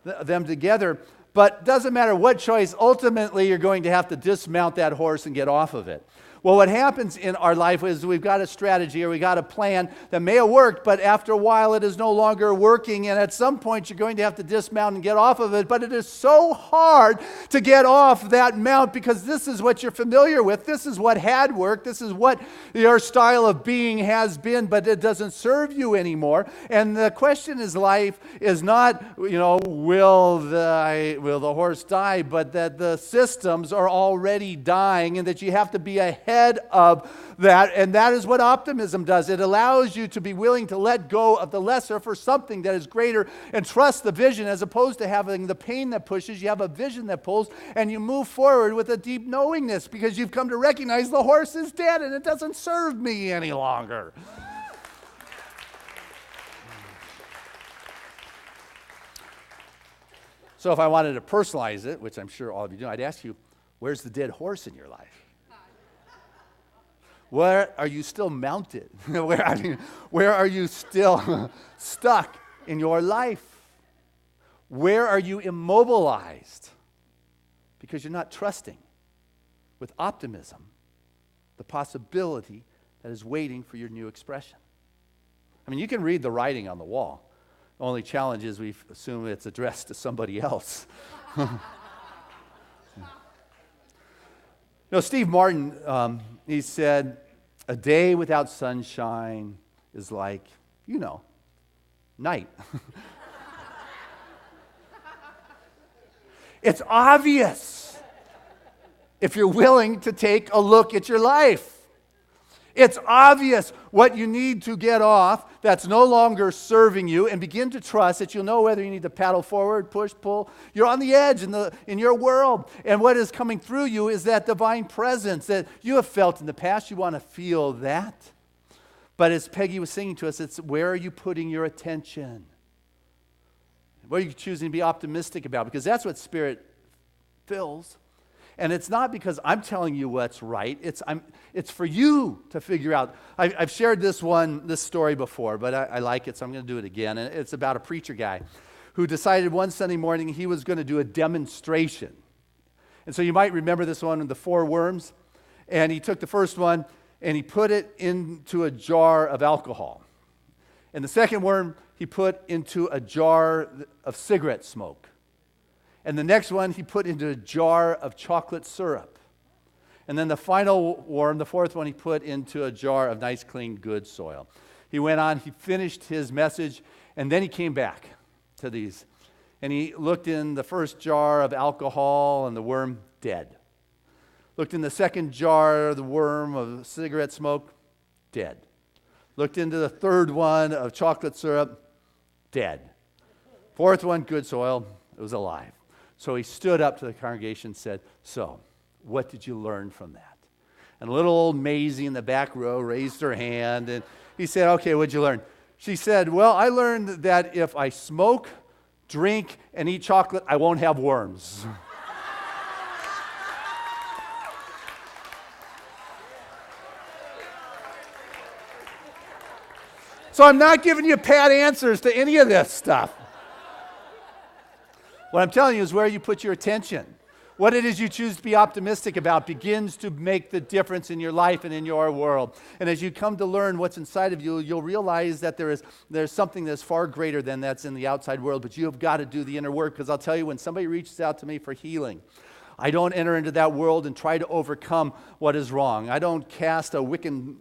G: them together. But doesn't matter what choice, ultimately you're going to have to dismount that horse and get off of it. Well, what happens in our life is we've got a strategy or we got a plan that may have worked, but after a while it is no longer working, and at some point you're going to have to dismount and get off of it, but it is so hard to get off that mount because this is what you're familiar with. This is what had worked. This is what your style of being has been, but it doesn't serve you anymore. And the question in life is not, will the horse die, but that the systems are already dying and that you have to be ahead ahead of that, and that is what optimism does. It allows you to be willing to let go of the lesser for something that is greater and trust the vision, as opposed to having the pain that pushes. You have a vision that pulls, and you move forward with a deep knowingness because you've come to recognize the horse is dead and it doesn't serve me any longer. So if I wanted to personalize it, which I'm sure all of you do, I'd ask you, where's the dead horse in your life? Where are you still mounted? Where are you still stuck in your life? Where are you immobilized? Because you're not trusting with optimism the possibility that is waiting for your new expression. I mean, you can read the writing on the wall. The only challenge is we assume it's addressed to somebody else. Steve Martin, he said, a day without sunshine is like, night. It's obvious if you're willing to take a look at your life. It's obvious what you need to get off that's no longer serving you, and begin to trust that you'll know whether you need to paddle forward, push, pull. You're on the edge in your world, and what is coming through you is that divine presence that you have felt in the past. You want to feel that. But as Peggy was singing to us, it's where are you putting your attention? What are you choosing to be optimistic about? Because that's what Spirit fills. And it's not because I'm telling you what's right. It's for you to figure out. I've shared this story before, but I like it, so I'm going to do it again. And it's about a preacher guy who decided one Sunday morning he was going to do a demonstration. And so you might remember this one with the 4 worms. And he took the first one and he put it into a jar of alcohol. And the second worm he put into a jar of cigarette smoke. And the next one he put into a jar of chocolate syrup. And then the final worm, the 4th one, he put into a jar of nice, clean, good soil. He went on, he finished his message, and then he came back to these. And he looked in the first jar of alcohol, and the worm dead. Looked in the second jar, the worm of cigarette smoke, dead. Looked into the third one of chocolate syrup, dead. 4th one, good soil, it was alive. So he stood up to the congregation and said, so, what did you learn from that? And little old Maisie in the back row raised her hand, and he said, okay, what'd you learn? She said, well, I learned that if I smoke, drink, and eat chocolate, I won't have worms. So I'm not giving you pat answers to any of this stuff. What I'm telling you is where you put your attention. What it is you choose to be optimistic about begins to make the difference in your life and in your world. And as you come to learn what's inside of you, you'll realize that there's something that's far greater than that's in the outside world. But you have got to do the inner work, because I'll tell you, when somebody reaches out to me for healing, I don't enter into that world and try to overcome what is wrong. I don't cast a Wiccan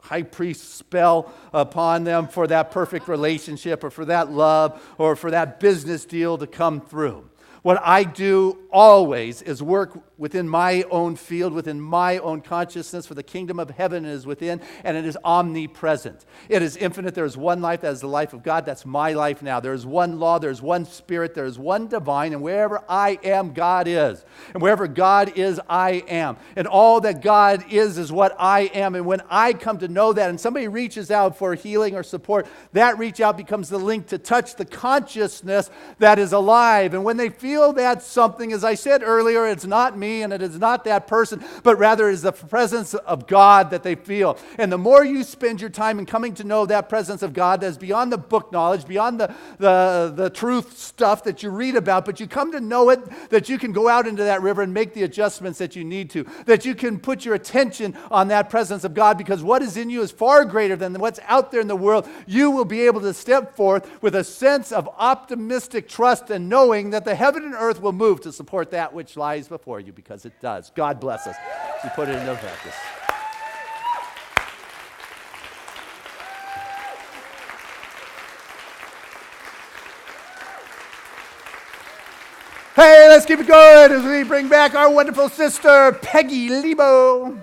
G: high priest spell upon them for that perfect relationship or for that love or for that business deal to come through. What I do always is work within my own field, within my own consciousness, for the kingdom of heaven is within, and it is omnipresent. It is infinite. There is one life, that is the life of God. That's my life now. There is one law, there is one spirit, there is one divine, and wherever I am, God is. And wherever God is, I am. And all that God is what I am. And when I come to know that, and somebody reaches out for healing or support, that reach out becomes the link to touch the consciousness that is alive. And when they feel that something, as I said earlier, it's not me and it is not that person, but rather it is the presence of God that they feel. And the more you spend your time in coming to know that presence of God that is beyond the book knowledge, beyond the truth stuff that you read about, but you come to know it, that you can go out into that river and make the adjustments that you need to, that you can put your attention on that presence of God, because what is in you is far greater than what's out there in the world. You will be able to step forth with a sense of optimistic trust and knowing that the heaven and earth will move to support that which lies before you, because it does. God bless us. We put it into practice. Hey, let's keep it going as we bring back our wonderful sister, Peggy Lebo.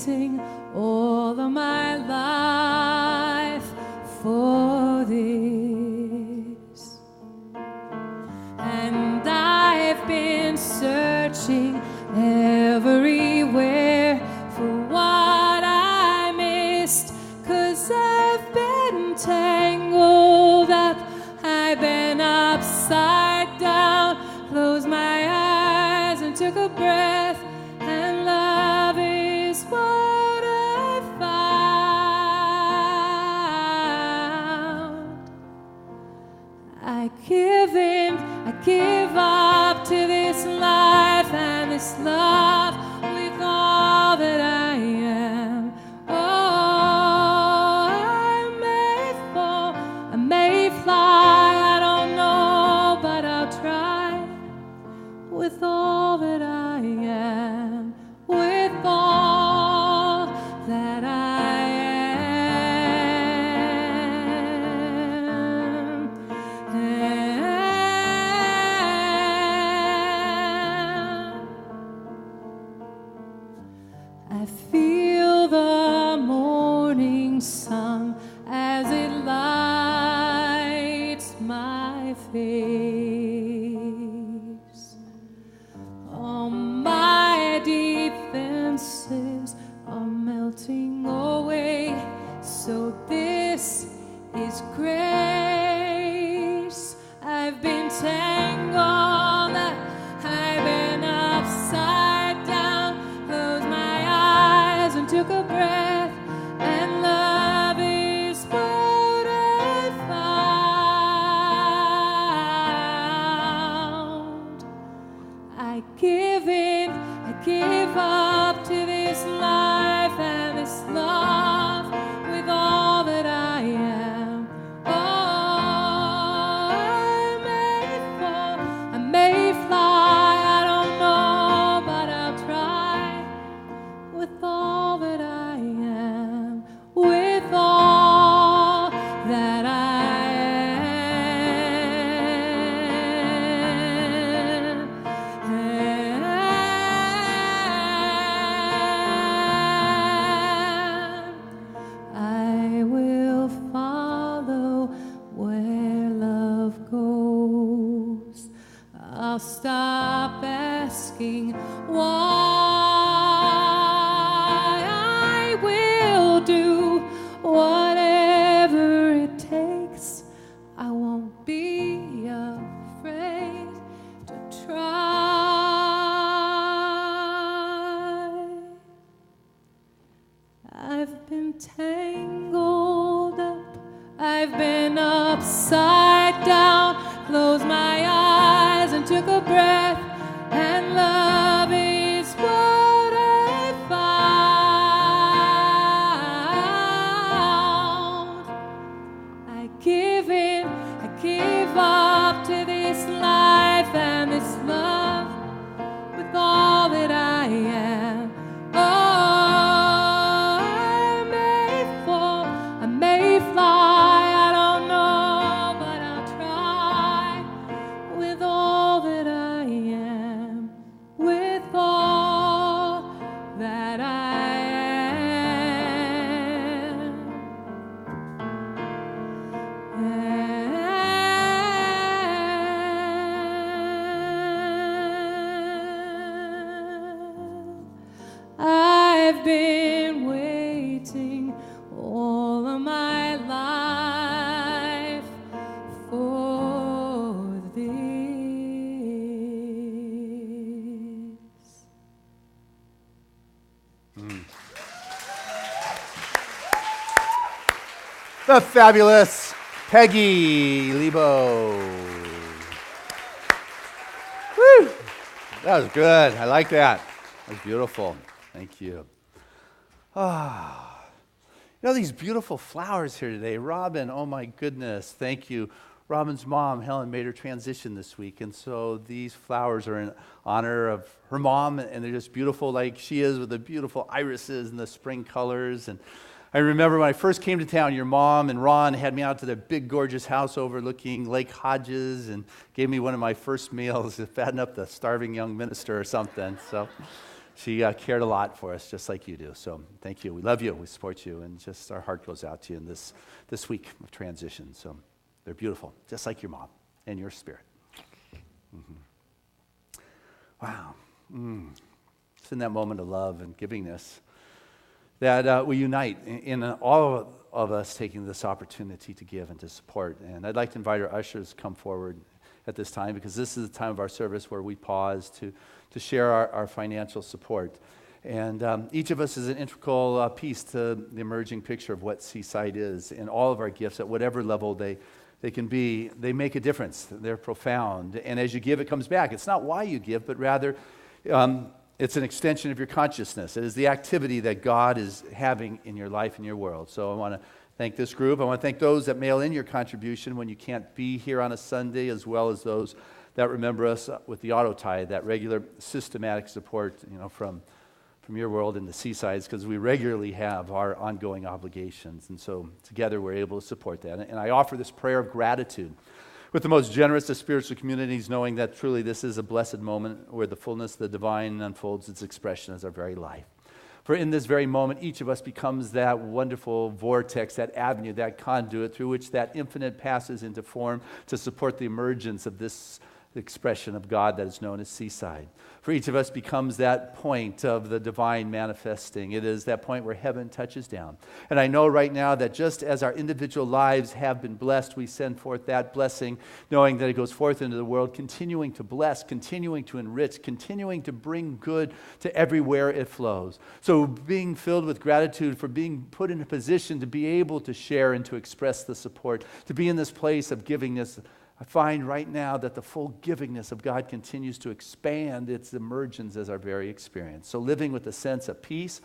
L: waiting all of my life for this. And I've been searching everywhere for what I missed, 'cause I've been tangled up, I've been upside down, closed my eyes and took a breath, and love is what I found. I give in, I give up to this life and this love with all that I am. Oh, I may fall, I may fly, I don't know, but I'll try with all that I am, with all that I am. I feel the morning sun as it lights my face. All my defenses are melting away. So this is grace. I've been tangled, I've been upside down, closed my eyes and took a breath, and love is what I found. I give in, I give up to this life and this love with all that I am. Oh, I may fall, I may fly, I don't know, but I'll try with all that I am, with all that I am. I will follow where love goes. I'll stop asking why. I will do whatever it takes. I won't be afraid to try. I've been tangled up, I've been upside down, closed my eyes and took a breath, and love is what I found. I give in, I give up to this life and this love with all that I am. Oh, I may fall, I may fly, I don't know, but I'll try with all that I am, with all that I am. I've been waiting all of my life for this.
G: The fabulous Peggy Lebo. Woo! That was good. I like that. That was beautiful. Thank you. Ah, you know these beautiful flowers here today. Robin, oh my goodness, thank you. Robin's mom, Helen, made her transition this week, and so these flowers are in honor of her mom, and they're just beautiful like she is, with the beautiful irises and the spring colors. And I remember when I first came to town, your mom and Ron had me out to their big, gorgeous house overlooking Lake Hodges and gave me one of my first meals to fatten up the starving young minister or something. So She cared a lot for us, just like you do. So thank you. We love you. We support you. And just our heart goes out to you in this week of transition. So they're beautiful, just like your mom and your spirit. Wow. It's in that moment of love and givingness that we unite in all of us taking this opportunity to give and to support. And I'd like to invite our ushers to come forward at this time, because this is the time of our service where we pause to share our financial support. And each of us is an integral piece to the emerging picture of what Seaside is. And all of our gifts, at whatever level they can be, they make a difference. They're profound. And as you give, it comes back. It's not why you give, but rather it's an extension of your consciousness. It is the activity that God is having in your life and your world. So I want to thank this group. I want to thank those that mail in your contribution when you can't be here on a Sunday, as well as those that remember us with the auto tithe, that regular systematic support, from your world in the Seasides, because we regularly have our ongoing obligations. And so together we're able to support that. And I offer this prayer of gratitude with the most generous of spiritual communities, knowing that truly this is a blessed moment where the fullness of the divine unfolds its expression as our very life. For in this very moment, each of us becomes that wonderful vortex, that avenue, that conduit through which that infinite passes into form to support the emergence of this expression of God that is known as Seaside. For each of us becomes that point of the divine manifesting. It is that point where heaven touches down. And I know right now that just as our individual lives have been blessed, we send forth that blessing, knowing that it goes forth into the world, continuing to bless, continuing to enrich, continuing to bring good to everywhere it flows. So being filled with gratitude for being put in a position to be able to share and to express the support, to be in this place of givingness, I find right now that the full givingness of God continues to expand its emergence as our very experience. So living with a sense of peace,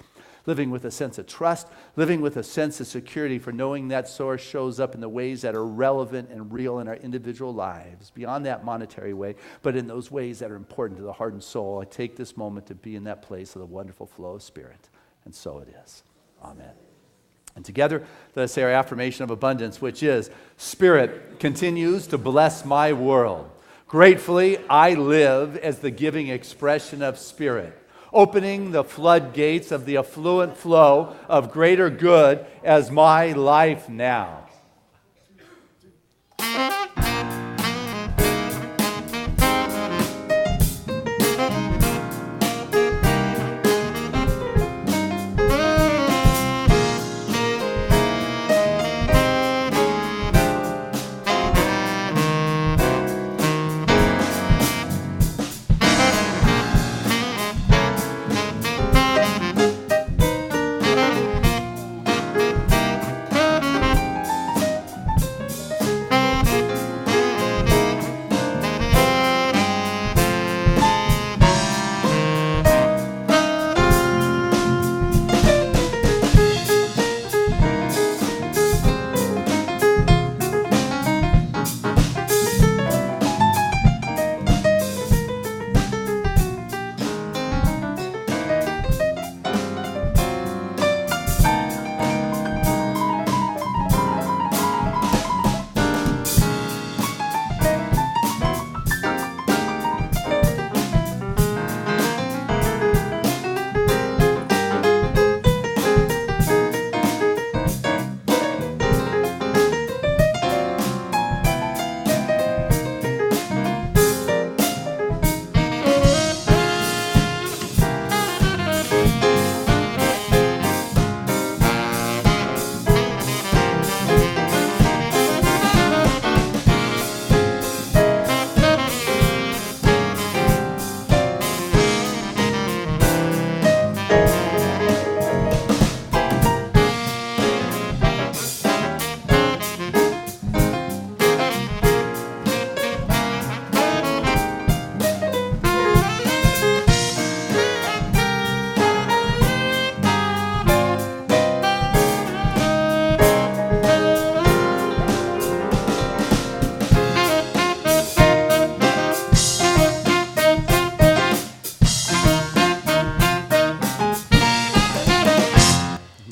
G: living with a sense of trust, living with a sense of security for knowing that source shows up in the ways that are relevant and real in our individual lives, beyond that monetary way, but in those ways that are important to the heart and soul. I take this moment to be in that place of the wonderful flow of Spirit. And so it is. Amen. And together, let us say our affirmation of abundance, which is, Spirit continues to bless my world. Gratefully, I live as the giving expression of Spirit, opening the floodgates of the affluent flow of greater good as my life now.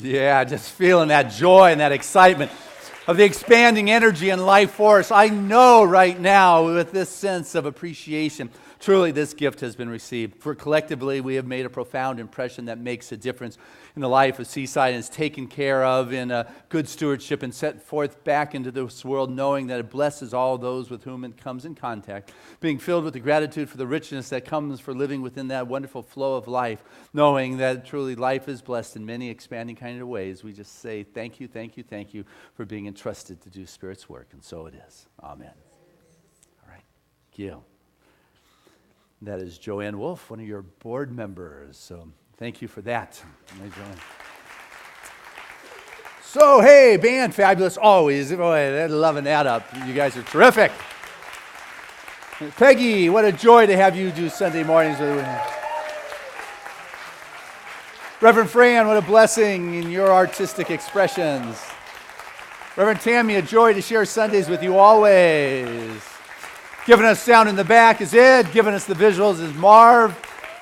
G: Yeah, just feeling that joy and that excitement of the expanding energy and life force. I know right now with this sense of appreciation Truly, this gift has been received. For collectively, we have made a profound impression that makes a difference in the life of Seaside and is taken care of in a good stewardship and set forth back into this world, knowing that it blesses all those with whom it comes in contact, being filled with the gratitude for the richness that comes for living within that wonderful flow of life, knowing that truly life is blessed in many expanding kind of ways. We just say thank you, thank you, thank you for being entrusted to do Spirit's work, and so it is. Amen. All right, Gil. That is Joanne Wolf, one of your board members. So thank you for that. So, hey, band, fabulous always. Boy, they're loving that up. You guys are terrific. Peggy, what a joy to have you do Sunday mornings with me. Reverend Fran, what a blessing in your artistic expressions. Reverend Tammy, a joy to share Sundays with you always. Giving us sound in the back is Ed. Giving us the visuals is Marv.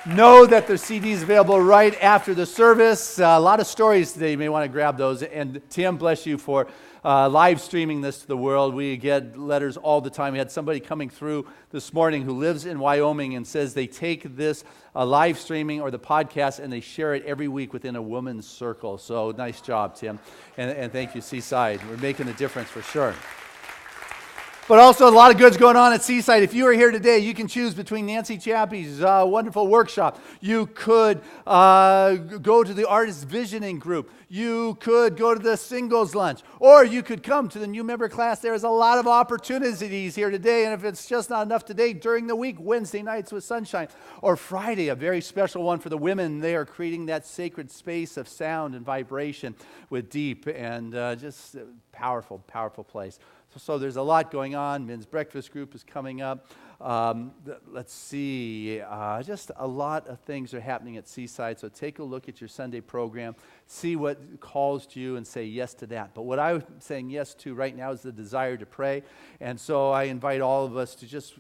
G: Know that there's CDs available right after the service. A lot of stories today. You may want to grab those. And Tim, bless you for live streaming this to the world. We get letters all the time. We had somebody coming through this morning who lives in Wyoming and says they take this live streaming or the podcast and they share it every week within a woman's circle. So nice job, Tim. And thank you, Seaside. We're making a difference for sure. But also a lot of goods going on at Seaside. If you are here today, you can choose between Nancy Chappie's wonderful workshop. You could go to the artist visioning group. You could go to the singles lunch. Or you could come to the new member class. There's a lot of opportunities here today. And if it's just not enough today, during the week, Wednesday nights with Sunshine. Or Friday, a very special one for the women. They are creating that sacred space of sound and vibration with Deep. And just a powerful, powerful place. So there's a lot going on. Men's breakfast group is coming up. Let's see. Just a lot of things are happening at Seaside. So take a look at your Sunday program. See what calls to you and say yes to that. But what I'm saying yes to right now is the desire to pray. And so I invite all of us to just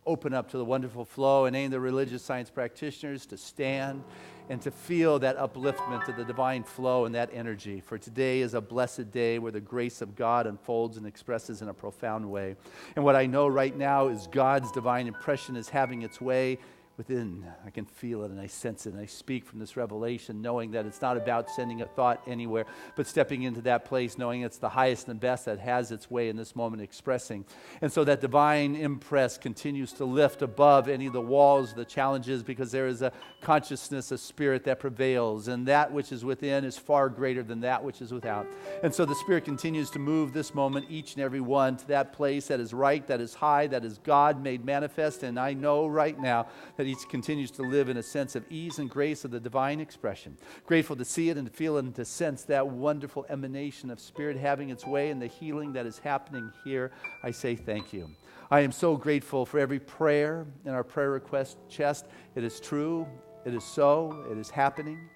G: open up to the wonderful flow, and any of the religious science practitioners to stand and to feel that upliftment of the divine flow and that energy. For today is a blessed day where the grace of God unfolds and expresses in a profound way. And what I know right now is God's divine impression is having its way within. I can feel it and I sense it and I speak from this revelation, knowing that it's not about sending a thought anywhere, but stepping into that place, knowing it's the highest and best that has its way in this moment expressing. And so that divine impress continues to lift above any of the walls, the challenges, because there is a consciousness, a spirit that prevails, and that which is within is far greater than that which is without. And so the Spirit continues to move this moment, each and every one, to that place that is right, that is high, that is God made manifest. And I know right now that each continues to live in a sense of ease and grace of the divine expression. Grateful to see it and to feel it and to sense that wonderful emanation of Spirit having its way and the healing that is happening here. I say thank you. I am so grateful for every prayer in our prayer request chest. It is true. It is so. It is happening.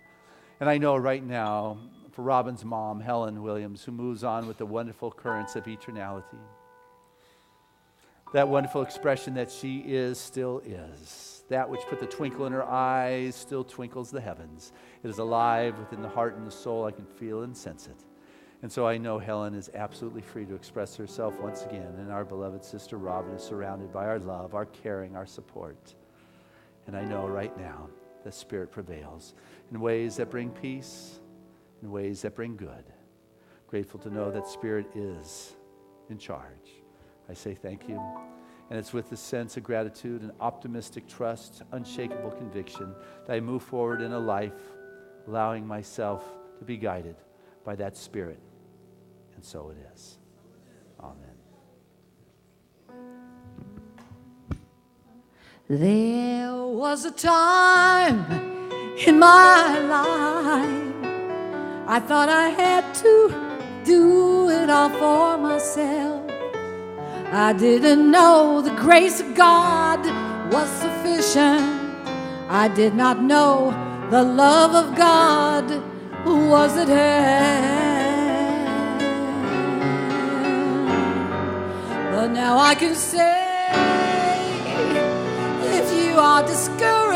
G: And I know right now for Robin's mom, Helen Williams, who moves on with the wonderful currents of eternality. That wonderful expression that she is, still is. That which put the twinkle in her eyes still twinkles the heavens. It is alive within the heart and the soul. I can feel and sense it. And so I know Helen is absolutely free to express herself once again. And our beloved sister Robin is surrounded by our love, our caring, our support. And I know right now the Spirit prevails in ways that bring peace, in ways that bring good. Grateful to know that Spirit is in charge. I say thank you. And it's with a sense of gratitude and optimistic trust, unshakable conviction that I move forward in a life, allowing myself to be guided by that Spirit. And so it is. Amen.
F: There was a time in my life I thought I had to do it all for myself. I didn't know the grace of God was sufficient. I did not know the love of God was at hand. But now I can say, if you are discouraged,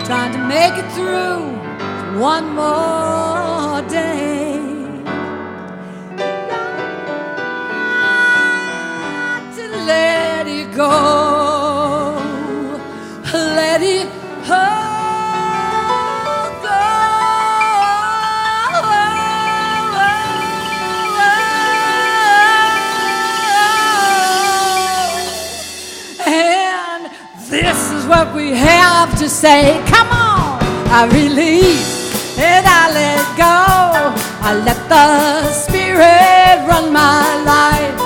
F: trying to make it through one more day, let it go. what we have to say. Come on. I release and I let go. I let the Spirit run my life,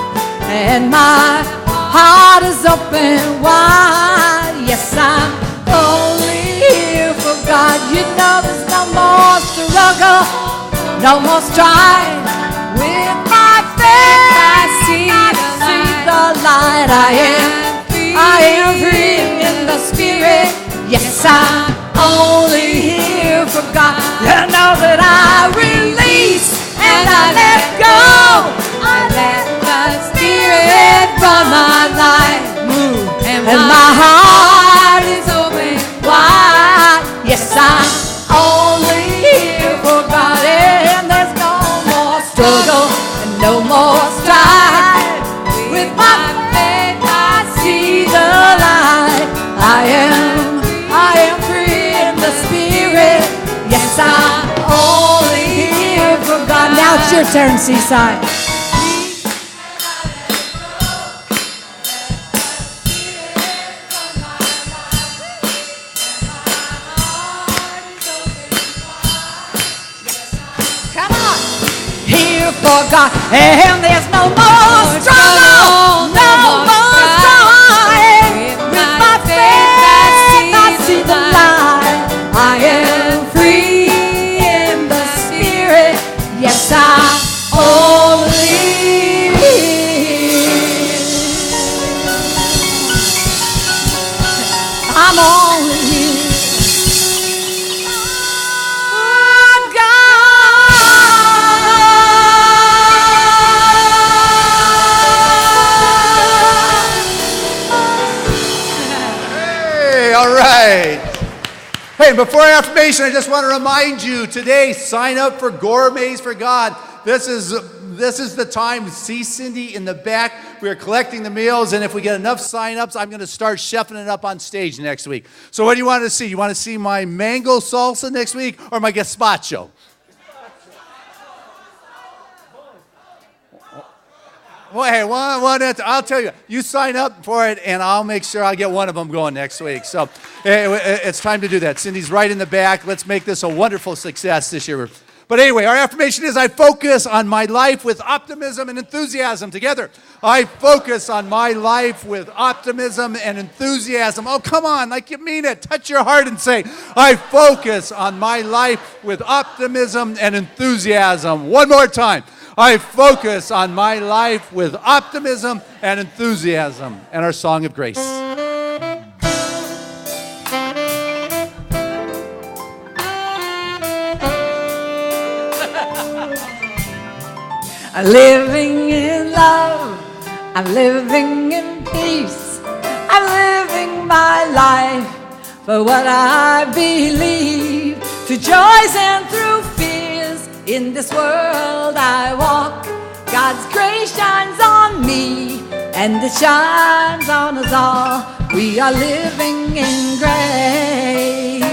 F: and my heart is open wide. Yes, I'm only here for God. You know there's no more struggle, no more strife. With my faith I see the light. I am free in the Spirit. Yes, I'm only here for God. You know that I release and I let go. I let the Spirit run my life, and my heart is open wide. Yes, I'm only here for God, and there's no more struggle and no more strife. With my faith I see the light. I am free in the Spirit. Yes, I'm only here for God. Now it's your turn, Seaside. Come on. Here for God, and there's no more struggle, no more strife. With my faith I see the light. I am free in the Spirit. Yes, I'm only here. I'm only here.
G: All right. Hey, before affirmation, I just want to remind you today, sign up for Gourmets for God. This is the time. See Cindy in the back. We are collecting the meals, and if we get enough sign-ups, I'm going to start chefing it up on stage next week. So what do you want to see? You want to see my mango salsa next week or my gazpacho? Well, hey, I'll tell you, you sign up for it, and I'll make sure I get one of them going next week. So it's time to do that. Cindy's right in the back. Let's make this a wonderful success this year. But anyway, our affirmation is I focus on my life with optimism and enthusiasm. Together, I focus on my life with optimism and enthusiasm. Oh, come on, like you mean it. Touch your heart and say, I focus on my life with optimism and enthusiasm. One more time. I focus on my life with optimism and enthusiasm. And our song of grace.
F: I'm living in love, I'm living in peace, I'm living my life for what I believe, through joys and through fears. In this world I walk, God's grace shines on me, and it shines on us all. We are living in grace.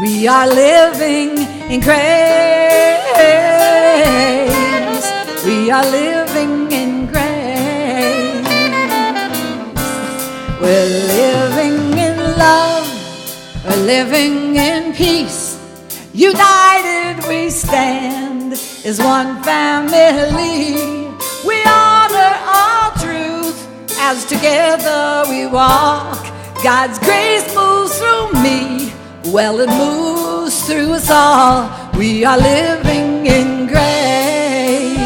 F: We are living in grace. We are living in grace. We're living in love. We're living in peace. United we stand as one family. We honor all truth as together we walk. God's grace moves through me. Well, it moves through us all. We are living in grace.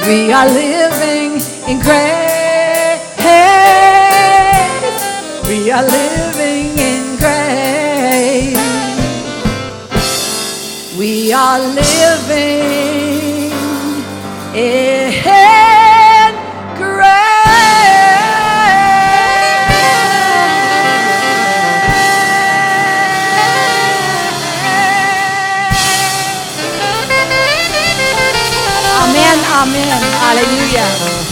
F: We are living in grace. We are living in grace. We are living in grace. Amen, amen, hallelujah.